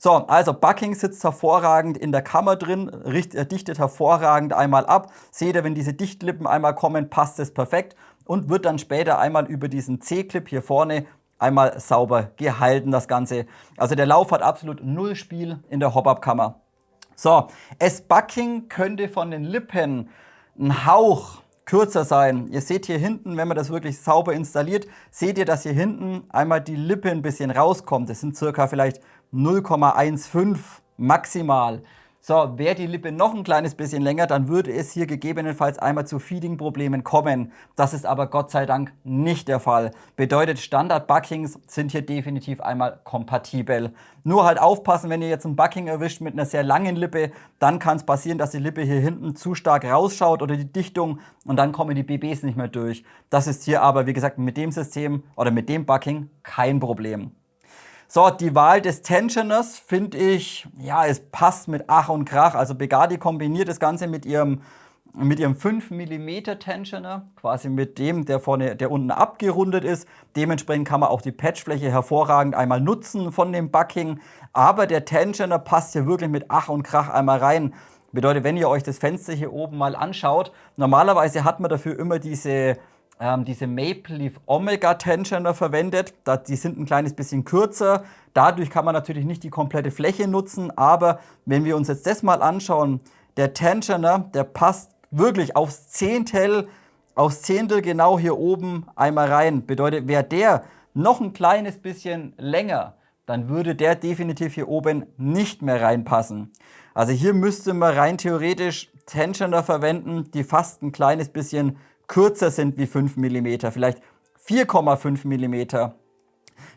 So, also Bucking sitzt hervorragend in der Kammer drin, dichtet hervorragend einmal ab. Seht ihr, wenn diese Dichtlippen einmal kommen, passt es perfekt und wird dann später einmal über diesen C-Clip hier vorne einmal sauber gehalten, das Ganze. Also der Lauf hat absolut null Spiel in der Hop-Up-Kammer. So, das Bucking könnte von den Lippen ein Hauch kürzer sein. Ihr seht hier hinten, wenn man das wirklich sauber installiert, seht ihr, dass hier hinten einmal die Lippe ein bisschen rauskommt. Das sind circa vielleicht 0,15 maximal. So, wäre die Lippe noch ein kleines bisschen länger, dann würde es hier gegebenenfalls einmal zu Feeding-Problemen kommen. Das ist aber Gott sei Dank nicht der Fall. Bedeutet, Standard-Buckings sind hier definitiv einmal kompatibel. Nur halt aufpassen, wenn ihr jetzt ein Bucking erwischt mit einer sehr langen Lippe, dann kann es passieren, dass die Lippe hier hinten zu stark rausschaut oder die Dichtung und dann kommen die BBs nicht mehr durch. Das ist hier aber, wie gesagt, mit dem System oder mit dem Bucking kein Problem. So, die Wahl des Tensioners finde ich, ja, es passt mit Ach und Krach. Also Begadi kombiniert das Ganze mit ihrem 5 mm Tensioner, quasi mit dem, der unten abgerundet ist. Dementsprechend kann man auch die Patchfläche hervorragend einmal nutzen von dem Bucking. Aber der Tensioner passt hier wirklich mit Ach und Krach einmal rein. Bedeutet, wenn ihr euch das Fenster hier oben mal anschaut, normalerweise hat man dafür immer diese diese Maple Leaf Omega Tensioner verwendet. Die sind ein kleines bisschen kürzer. Dadurch kann man natürlich nicht die komplette Fläche nutzen. Aber wenn wir uns jetzt das mal anschauen, der Tensioner, der passt wirklich aufs Zehntel genau hier oben einmal rein. Bedeutet, wäre der noch ein kleines bisschen länger, dann würde der definitiv hier oben nicht mehr reinpassen. Also hier müsste man rein theoretisch Tensioner verwenden, die fast ein kleines bisschen kürzer sind wie 5 mm, vielleicht 4,5 mm.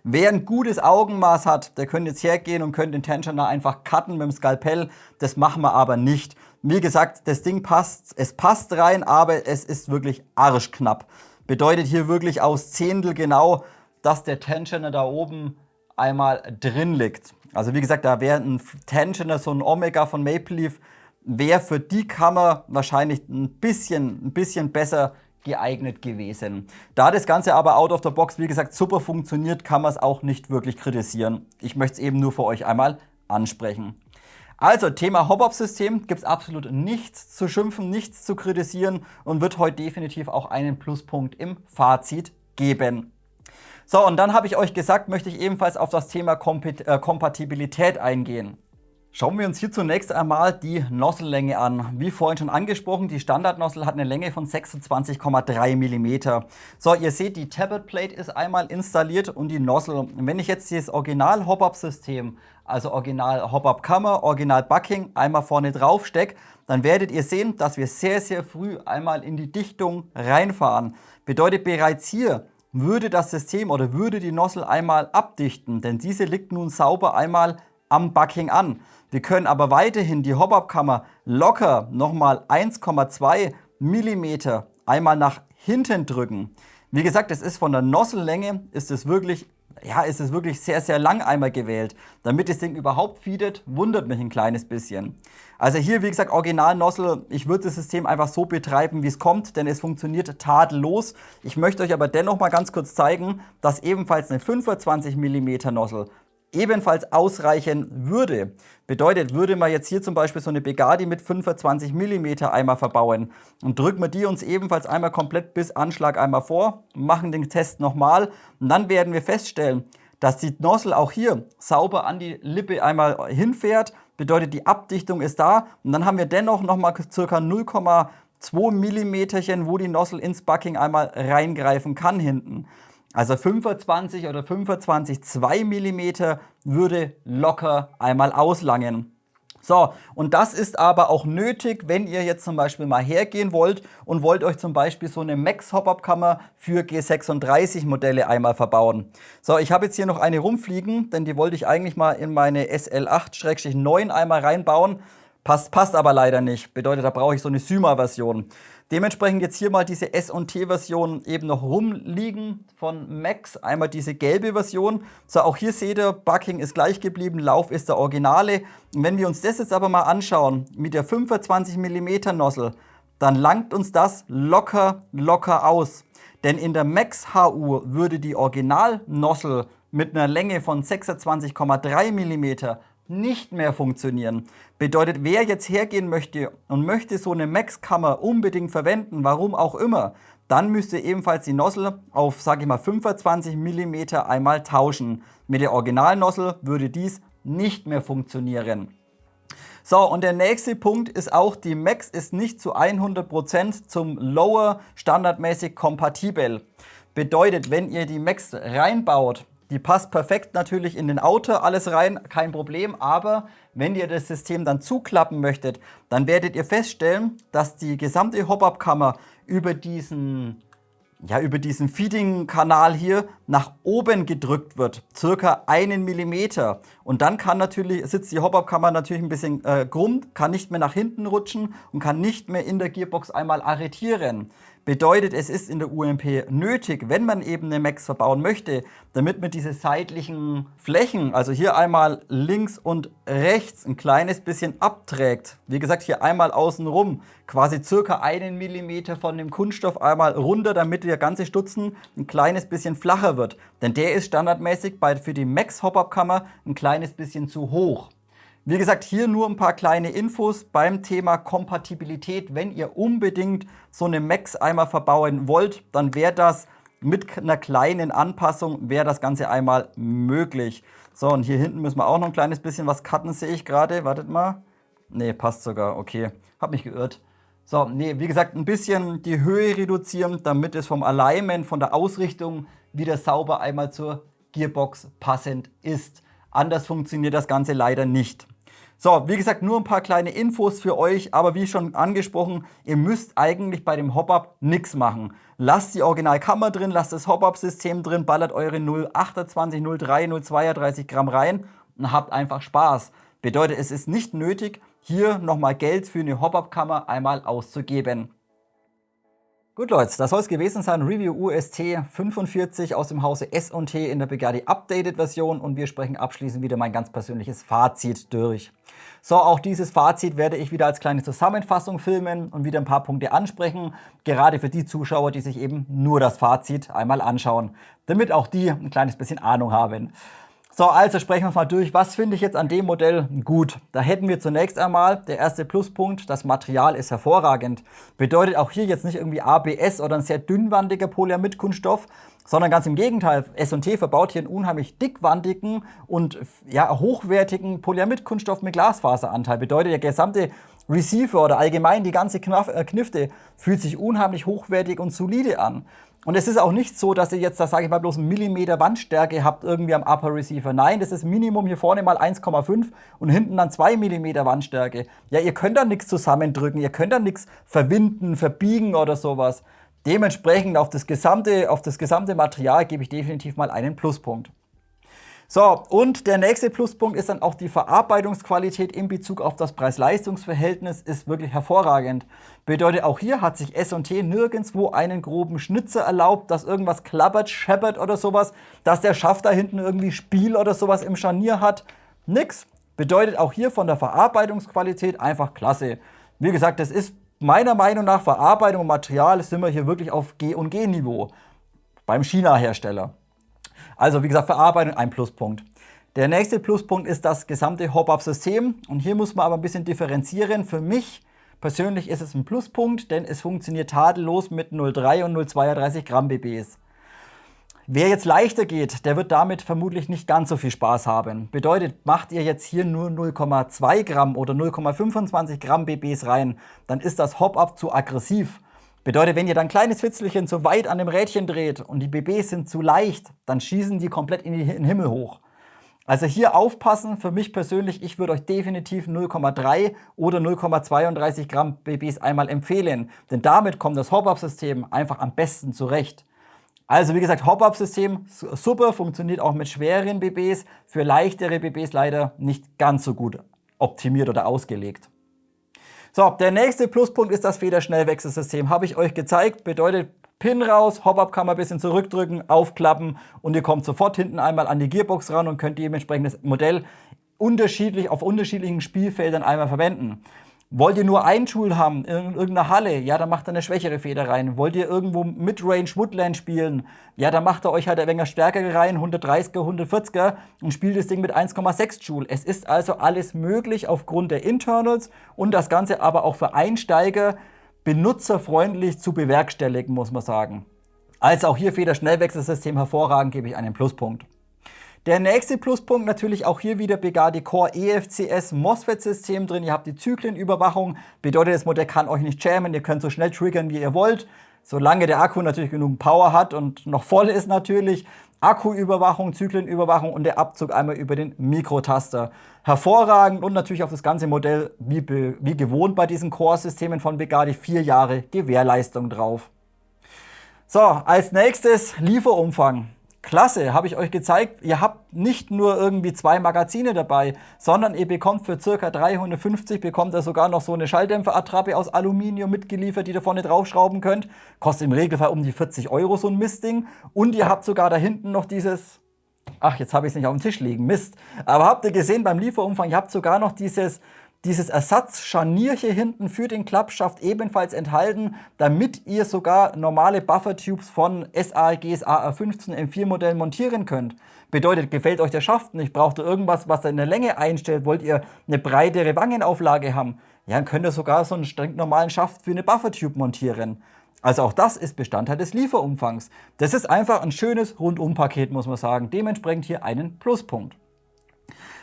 Wer ein gutes Augenmaß hat, der könnte jetzt hergehen und könnte den Tensioner einfach cutten mit dem Skalpell. Das machen wir aber nicht. Wie gesagt, das Ding passt, es passt rein, aber es ist wirklich arschknapp. Bedeutet hier wirklich aus Zehntel genau, dass der Tensioner da oben einmal drin liegt. Also wie gesagt, da wäre ein Tensioner, so ein Omega von Maple Leaf, wäre für die Kammer wahrscheinlich ein bisschen besser geeignet gewesen. Da das Ganze aber out of the box, wie gesagt, super funktioniert, kann man es auch nicht wirklich kritisieren. Ich möchte es eben nur für euch einmal ansprechen. Also Thema Hop-Up-System gibt es absolut nichts zu schimpfen, nichts zu kritisieren und wird heute definitiv auch einen Pluspunkt im Fazit geben. So, und dann habe ich euch gesagt, möchte ich ebenfalls auf das Thema Kompatibilität eingehen. Schauen wir uns hier zunächst einmal die Nozzle-Länge an. Wie vorhin schon angesprochen, die Standard-Nozzle hat eine Länge von 26,3 mm. So, ihr seht, die Tablet-Plate ist einmal installiert und die Nozzle. Wenn ich jetzt dieses Original-Hop-Up-System, also Original-Hop-Up-Kammer, Original-Bucking, einmal vorne drauf stecke, dann werdet ihr sehen, dass wir sehr, sehr früh einmal in die Dichtung reinfahren. Bedeutet, bereits hier würde das System oder würde die Nozzle einmal abdichten, denn diese liegt nun sauber einmal am Bucking an. Wir können aber weiterhin die Hop-Up-Kammer locker nochmal 1,2 mm einmal nach hinten drücken. Wie gesagt, es ist von der Nozzle-Länge, ist es wirklich sehr, sehr lang einmal gewählt. Damit das Ding überhaupt feedet, wundert mich ein kleines bisschen. Also hier, wie gesagt, Original-Nozzle. Ich würde das System einfach so betreiben, wie es kommt, denn es funktioniert tadellos. Ich möchte euch aber dennoch mal ganz kurz zeigen, dass ebenfalls eine 25 mm Nozzle ebenfalls ausreichen würde. Bedeutet, würde man jetzt hier zum Beispiel so eine Bugatti mit 25 mm einmal verbauen und drücken wir die uns ebenfalls einmal komplett bis Anschlag einmal vor, machen den Test nochmal und dann werden wir feststellen, dass die Nozzle auch hier sauber an die Lippe einmal hinfährt. Bedeutet, die Abdichtung ist da und dann haben wir dennoch nochmal ca. 0,2 mm, wo die Nozzle ins Bucking einmal reingreifen kann hinten. Also 25 oder 25,2 mm würde locker einmal auslangen. So, und das ist aber auch nötig, wenn ihr jetzt zum Beispiel mal hergehen wollt und wollt euch zum Beispiel so eine Max Hop-Up-Kammer für G36 Modelle einmal verbauen. So, ich habe jetzt hier noch eine rumfliegen, denn die wollte ich eigentlich mal in meine SL8-9 einmal reinbauen. Passt aber leider nicht. Bedeutet, da brauche ich so eine Syma-Version. Dementsprechend jetzt hier mal diese S&T-Version eben noch rumliegen von Max. Einmal diese gelbe Version. So, auch hier seht ihr, Bucking ist gleich geblieben, Lauf ist der Originale. Und wenn wir uns das jetzt aber mal anschauen, mit der 25 mm Nozzle, dann langt uns das locker aus. Denn in der Max HU würde die Original-Nozzle mit einer Länge von 26,3 mm nicht mehr funktionieren. Bedeutet, wer jetzt hergehen möchte und möchte so eine Max-Kammer unbedingt verwenden, warum auch immer, dann müsste ebenfalls die Nozzle auf, sage ich mal, 25 mm einmal tauschen. Mit der Original-Nozzle würde dies nicht mehr funktionieren. So, und der nächste Punkt ist auch, die Max ist nicht zu 100% zum Lower standardmäßig kompatibel. Bedeutet, wenn ihr die Max reinbaut, die passt perfekt natürlich in den Outer, alles rein, kein Problem. Aber wenn ihr das System dann zuklappen möchtet, dann werdet ihr feststellen, dass die gesamte Hop-Up-Kammer über diesen Feeding-Kanal hier nach oben gedrückt wird, circa 1 mm. Und dann sitzt die Hop-Up-Kammer natürlich ein bisschen krumm, kann nicht mehr nach hinten rutschen und kann nicht mehr in der Gearbox einmal arretieren. Bedeutet, es ist in der UMP nötig, wenn man eben eine Max verbauen möchte, damit man diese seitlichen Flächen, also hier einmal links und rechts ein kleines bisschen abträgt. Wie gesagt, hier einmal außen rum, quasi circa 1 mm von dem Kunststoff einmal runter, damit der ganze Stutzen ein kleines bisschen flacher wird. Denn der ist standardmäßig für die Max Hop-Up-Kammer ein kleines bisschen zu hoch. Wie gesagt, hier nur ein paar kleine Infos beim Thema Kompatibilität. Wenn ihr unbedingt so eine Max einmal verbauen wollt, dann wäre das mit einer kleinen Anpassung, wäre das Ganze einmal möglich. So, und hier hinten müssen wir auch noch ein kleines bisschen was cutten, sehe ich gerade. Wartet mal. Ne, passt sogar. Okay, hab mich geirrt. So, nee, wie gesagt, ein bisschen die Höhe reduzieren, damit es vom Alignment, von der Ausrichtung wieder sauber einmal zur Gearbox passend ist. Anders funktioniert das Ganze leider nicht. So, wie gesagt, nur ein paar kleine Infos für euch, aber wie schon angesprochen, ihr müsst eigentlich bei dem Hop-Up nichts machen. Lasst die Originalkammer drin, lasst das Hop-Up-System drin, ballert eure 0,28, 0,3, 0,32 Gramm rein und habt einfach Spaß. Bedeutet, es ist nicht nötig, hier nochmal Geld für eine Hop-Up-Kammer einmal auszugeben. Gut Leute, das soll es gewesen sein. Review UST 45 aus dem Hause S&T in der Bugatti Updated Version und wir sprechen abschließend wieder mein ganz persönliches Fazit durch. So, auch dieses Fazit werde ich wieder als kleine Zusammenfassung filmen und wieder ein paar Punkte ansprechen, gerade für die Zuschauer, die sich eben nur das Fazit einmal anschauen, damit auch die ein kleines bisschen Ahnung haben. So, also sprechen wir mal durch. Was finde ich jetzt an dem Modell gut? Da hätten wir zunächst einmal der erste Pluspunkt, das Material ist hervorragend. Bedeutet auch hier jetzt nicht irgendwie ABS oder ein sehr dünnwandiger Polyamid-Kunststoff, sondern ganz im Gegenteil. S&T verbaut hier einen unheimlich dickwandigen und ja, hochwertigen Polyamid-Kunststoff mit Glasfaseranteil. Bedeutet, der gesamte Receiver oder allgemein die ganze Knifte fühlt sich unheimlich hochwertig und solide an. Und es ist auch nicht so, dass ihr jetzt, da sage ich mal, bloß einen Millimeter Wandstärke habt irgendwie am Upper Receiver. Nein, das ist Minimum hier vorne mal 1,5 und hinten dann 2 Millimeter Wandstärke. Ja, ihr könnt da nichts zusammendrücken, ihr könnt da nichts verwinden, verbiegen oder sowas. Dementsprechend auf das gesamte Material gebe ich definitiv mal einen Pluspunkt. So, und der nächste Pluspunkt ist dann auch die Verarbeitungsqualität in Bezug auf das Preis-Leistungs-Verhältnis ist wirklich hervorragend. Bedeutet, auch hier hat sich S&T nirgendwo einen groben Schnitzer erlaubt, dass irgendwas klappert, scheppert oder sowas, dass der Schaft da hinten irgendwie Spiel oder sowas im Scharnier hat. Nix. Bedeutet auch hier von der Verarbeitungsqualität einfach klasse. Wie gesagt, das ist meiner Meinung nach Verarbeitung und Material sind wir hier wirklich auf G&G-Niveau beim China-Hersteller. Also wie gesagt, Verarbeitung ein Pluspunkt. Der nächste Pluspunkt ist das gesamte Hop-Up-System. Und hier muss man aber ein bisschen differenzieren. Für mich persönlich ist es ein Pluspunkt, denn es funktioniert tadellos mit 0,3 und 0,32 Gramm BBs. Wer jetzt leichter geht, der wird damit vermutlich nicht ganz so viel Spaß haben. Bedeutet, macht ihr jetzt hier nur 0,2 Gramm oder 0,25 Gramm BBs rein, dann ist das Hop-Up zu aggressiv. Bedeutet, wenn ihr dann ein kleines Fitzelchen zu weit an dem Rädchen dreht und die BBs sind zu leicht, dann schießen die komplett in den Himmel hoch. Also hier aufpassen, für mich persönlich, ich würde euch definitiv 0,3 oder 0,32 Gramm BBs einmal empfehlen. Denn damit kommt das Hop-Up-System einfach am besten zurecht. Also wie gesagt, Hop-Up-System super, funktioniert auch mit schwereren BBs, für leichtere BBs leider nicht ganz so gut optimiert oder ausgelegt. So, der nächste Pluspunkt ist das Federschnellwechselsystem. Habe ich euch gezeigt. Bedeutet Pin raus, Hop-Up kann man ein bisschen zurückdrücken, aufklappen und ihr kommt sofort hinten einmal an die Gearbox ran und könnt dementsprechend das Modell auf unterschiedlichen Spielfeldern einmal verwenden. Wollt ihr nur ein Joule haben in irgendeiner Halle, ja, dann macht ihr eine schwächere Feder rein. Wollt ihr irgendwo Midrange Woodland spielen, ja, dann macht ihr euch halt ein wenig stärker rein, 130er, 140er und spielt das Ding mit 1,6 Joule. Es ist also alles möglich aufgrund der Internals und das Ganze aber auch für Einsteiger benutzerfreundlich zu bewerkstelligen, muss man sagen. Also auch hier Federschnellwechselsystem hervorragend, gebe ich einen Pluspunkt. Der nächste Pluspunkt natürlich auch hier wieder Bugatti Core EFCS MOSFET-System drin. Ihr habt die Zyklenüberwachung, bedeutet das Modell kann euch nicht jammen, ihr könnt so schnell triggern, wie ihr wollt. Solange der Akku natürlich genug Power hat und noch voll ist natürlich. Akkuüberwachung, Zyklenüberwachung und der Abzug einmal über den Mikrotaster. Hervorragend und natürlich auf das ganze Modell, wie gewohnt bei diesen Core-Systemen von Bugatti, 4 Jahre Gewährleistung drauf. So, als nächstes Lieferumfang. Klasse, habe ich euch gezeigt, ihr habt nicht nur irgendwie 2 Magazine dabei, sondern ihr bekommt für ca. 350 bekommt ihr sogar noch so eine Schalldämpferattrappe aus Aluminium mitgeliefert, die ihr vorne draufschrauben könnt. Kostet im Regelfall um die 40 € so ein Mistding. Und ihr habt sogar da hinten noch dieses, ach, jetzt habe ich es nicht auf dem Tisch liegen, Mist. Aber habt ihr gesehen beim Lieferumfang, ihr habt sogar noch dieses dieses Ersatzscharnier hier hinten für den Klappschaft ebenfalls enthalten, damit ihr sogar normale Buffer-Tubes von SAEGs AR15 M4 Modell montieren könnt. Bedeutet, gefällt euch der Schaft nicht, braucht ihr irgendwas, was in der Länge einstellt, wollt ihr eine breitere Wangenauflage haben, ja, dann könnt ihr sogar so einen streng normalen Schaft für eine Buffer-Tube montieren. Also auch das ist Bestandteil des Lieferumfangs. Das ist einfach ein schönes Rundumpaket, muss man sagen. Dementsprechend hier einen Pluspunkt.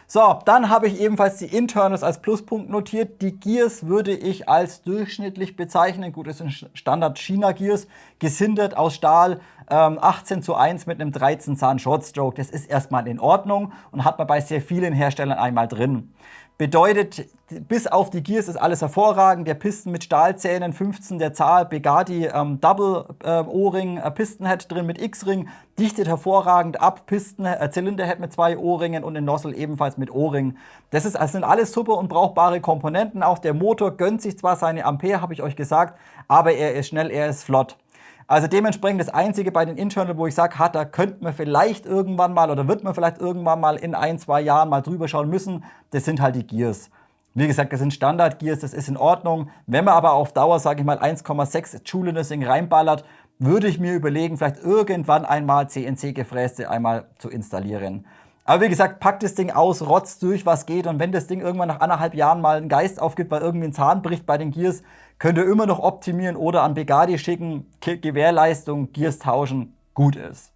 So, dann habe ich ebenfalls die Internals als Pluspunkt notiert. Die Gears würde ich als durchschnittlich bezeichnen. Gut, das sind Standard China Gears, gesindert aus Stahl, 18:1 mit einem 13 Zahn Shortstroke. Das ist erstmal in Ordnung und hat man bei sehr vielen Herstellern einmal drin. Bedeutet, bis auf die Gears ist alles hervorragend. Der Piston mit Stahlzähnen, 15 der Zahl, Bugatti Double O-Ring, Pistonhead drin mit X-Ring, dichtet hervorragend ab, Zylinderhead mit 2 O-Ringen und den Nozzle ebenfalls mit O-Ring. Das sind alles super und brauchbare Komponenten. Auch der Motor gönnt sich zwar seine Ampere, habe ich euch gesagt, aber er ist schnell, er ist flott. Also dementsprechend das Einzige bei den Internal, wo ich sage, da könnte man vielleicht irgendwann mal oder wird man vielleicht irgendwann mal in 1-2 Jahren mal drüber schauen müssen, das sind halt die Gears. Wie gesagt, das sind Standard-Gears, das ist in Ordnung. Wenn man aber auf Dauer, sage ich mal, 1,6 Joule in das Ding reinballert, würde ich mir überlegen, vielleicht irgendwann einmal CNC-Gefräste einmal zu installieren. Aber wie gesagt, packt das Ding aus, rotzt durch, was geht. Und wenn das Ding irgendwann nach 1,5 Jahren mal einen Geist aufgibt, weil irgendwie ein Zahn bricht bei den Gears, könnt ihr immer noch optimieren oder an Bugatti schicken, Gewährleistung, Gears tauschen, gut ist.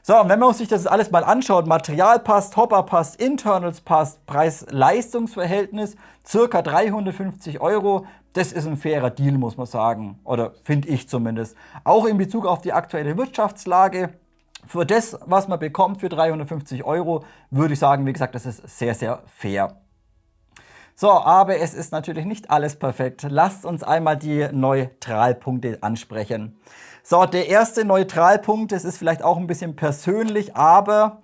So, und wenn man sich das alles mal anschaut, Material passt, Hopper passt, Internals passt, Preis-Leistungs-Verhältnis, circa 350 €, das ist ein fairer Deal, muss man sagen. Oder finde ich zumindest. Auch in Bezug auf die aktuelle Wirtschaftslage. Für das, was man bekommt für 350 €, würde ich sagen, wie gesagt, das ist sehr, sehr fair. So, aber es ist natürlich nicht alles perfekt. Lasst uns einmal die Neutralpunkte ansprechen. So, der erste Neutralpunkt, das ist vielleicht auch ein bisschen persönlich, aber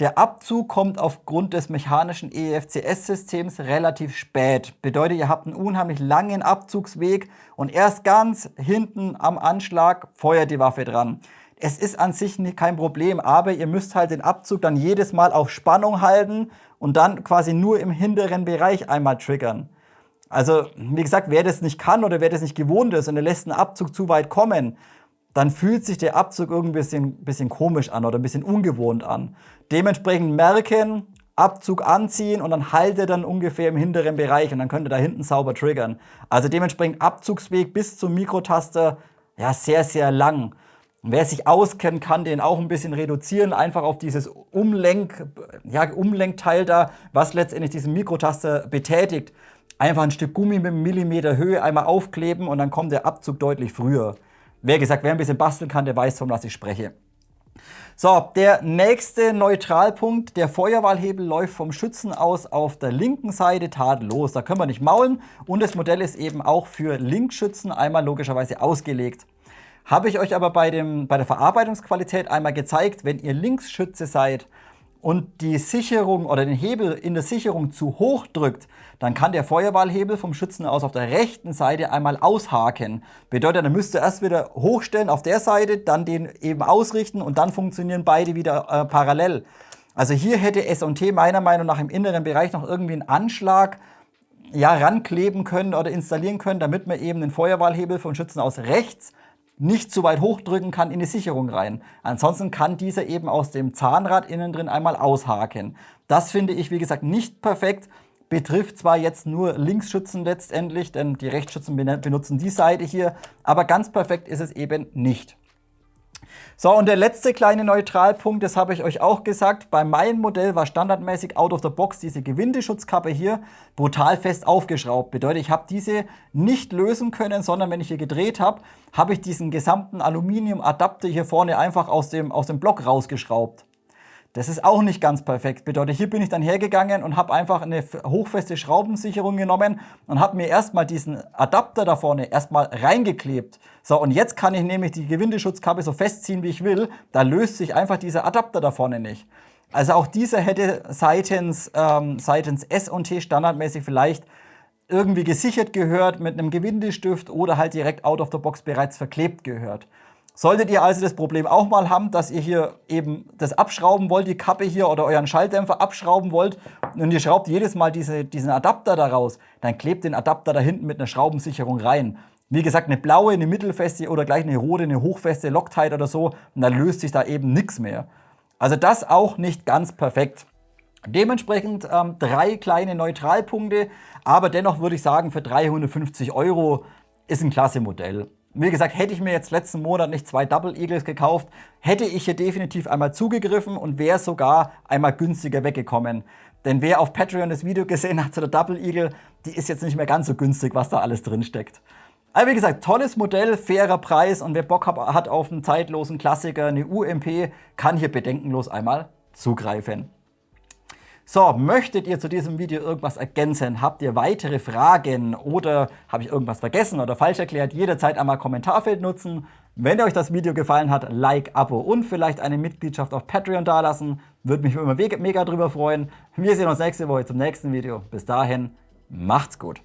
der Abzug kommt aufgrund des mechanischen EFCS-Systems relativ spät. Bedeutet, ihr habt einen unheimlich langen Abzugsweg und erst ganz hinten am Anschlag feuert die Waffe dran. Es ist an sich kein Problem, aber ihr müsst halt den Abzug dann jedes Mal auf Spannung halten und dann quasi nur im hinteren Bereich einmal triggern. Also, wie gesagt, wer das nicht kann oder wer das nicht gewohnt ist und der lässt einen Abzug zu weit kommen, dann fühlt sich der Abzug irgendwie ein bisschen komisch an oder ein bisschen ungewohnt an. Dementsprechend merken, Abzug anziehen und dann haltet dann ungefähr im hinteren Bereich und dann könnt ihr da hinten sauber triggern. Also dementsprechend Abzugsweg bis zum Mikrotaster, ja, sehr, sehr lang. Wer sich auskennt, kann den auch ein bisschen reduzieren, einfach auf dieses Umlenkteil da, was letztendlich diesen Mikrotaster betätigt. Einfach ein Stück Gummi mit einem Millimeter Höhe einmal aufkleben und dann kommt der Abzug deutlich früher. Wer ein bisschen basteln kann, der weiß, von was ich spreche. So, der nächste Neutralpunkt, der Feuerwahlhebel läuft vom Schützen aus auf der linken Seite tadellos. Da können wir nicht maulen und das Modell ist eben auch für Linkschützen einmal logischerweise ausgelegt. Habe ich euch aber bei der Verarbeitungsqualität einmal gezeigt, wenn ihr Linksschütze seid und die Sicherung oder den Hebel in der Sicherung zu hoch drückt, dann kann der Feuerwahlhebel vom Schützen aus auf der rechten Seite einmal aushaken. Bedeutet, dann müsst ihr erst wieder hochstellen auf der Seite, dann den eben ausrichten und dann funktionieren beide wieder parallel. Also hier hätte S&T meiner Meinung nach im inneren Bereich noch irgendwie einen Anschlag rankleben können oder installieren können, damit man eben den Feuerwahlhebel vom Schützen aus rechts nicht zu weit hochdrücken kann in die Sicherung rein. Ansonsten kann dieser eben aus dem Zahnrad innen drin einmal aushaken. Das finde ich, wie gesagt, nicht perfekt. Betrifft zwar jetzt nur Linksschützen letztendlich, denn die Rechtsschützen benutzen die Seite hier, aber ganz perfekt ist es eben nicht. So, und der letzte kleine Neutralpunkt, das habe ich euch auch gesagt, bei meinem Modell war standardmäßig out of the box diese Gewindeschutzkappe hier brutal fest aufgeschraubt. Bedeutet, ich habe diese nicht lösen können, sondern wenn ich hier gedreht habe, habe ich diesen gesamten Aluminiumadapter hier vorne einfach aus dem Block rausgeschraubt. Das ist auch nicht ganz perfekt. Bedeutet, hier bin ich dann hergegangen und habe einfach eine hochfeste Schraubensicherung genommen und habe mir erstmal diesen Adapter da vorne erstmal reingeklebt. So, und jetzt kann ich nämlich die Gewindeschutzkappe so festziehen, wie ich will. Da löst sich einfach dieser Adapter da vorne nicht. Also auch dieser hätte seitens S&T standardmäßig vielleicht irgendwie gesichert gehört mit einem Gewindestift oder halt direkt out of the box bereits verklebt gehört. Solltet ihr also das Problem auch mal haben, dass ihr hier eben das abschrauben wollt, die Kappe hier oder euren Schalldämpfer abschrauben wollt und ihr schraubt jedes Mal diesen Adapter da raus, dann klebt den Adapter da hinten mit einer Schraubensicherung rein. Wie gesagt, eine blaue, eine mittelfeste oder gleich eine rote, eine hochfeste Loctite oder so und dann löst sich da eben nichts mehr. Also das auch nicht ganz perfekt. Dementsprechend 3 kleine Neutralpunkte, aber dennoch würde ich sagen, für 350 € ist ein klasse Modell. Wie gesagt, hätte ich mir jetzt letzten Monat nicht 2 Double Eagles gekauft, hätte ich hier definitiv einmal zugegriffen und wäre sogar einmal günstiger weggekommen. Denn wer auf Patreon das Video gesehen hat zu der Double Eagle, die ist jetzt nicht mehr ganz so günstig, was da alles drin steckt. Aber wie gesagt, tolles Modell, fairer Preis und wer Bock hat auf einen zeitlosen Klassiker, eine UMP, kann hier bedenkenlos einmal zugreifen. So, möchtet ihr zu diesem Video irgendwas ergänzen? Habt ihr weitere Fragen oder habe ich irgendwas vergessen oder falsch erklärt? Jederzeit einmal Kommentarfeld nutzen. Wenn euch das Video gefallen hat, Like, Abo und vielleicht eine Mitgliedschaft auf Patreon dalassen. Würde mich immer mega drüber freuen. Wir sehen uns nächste Woche zum nächsten Video. Bis dahin, macht's gut.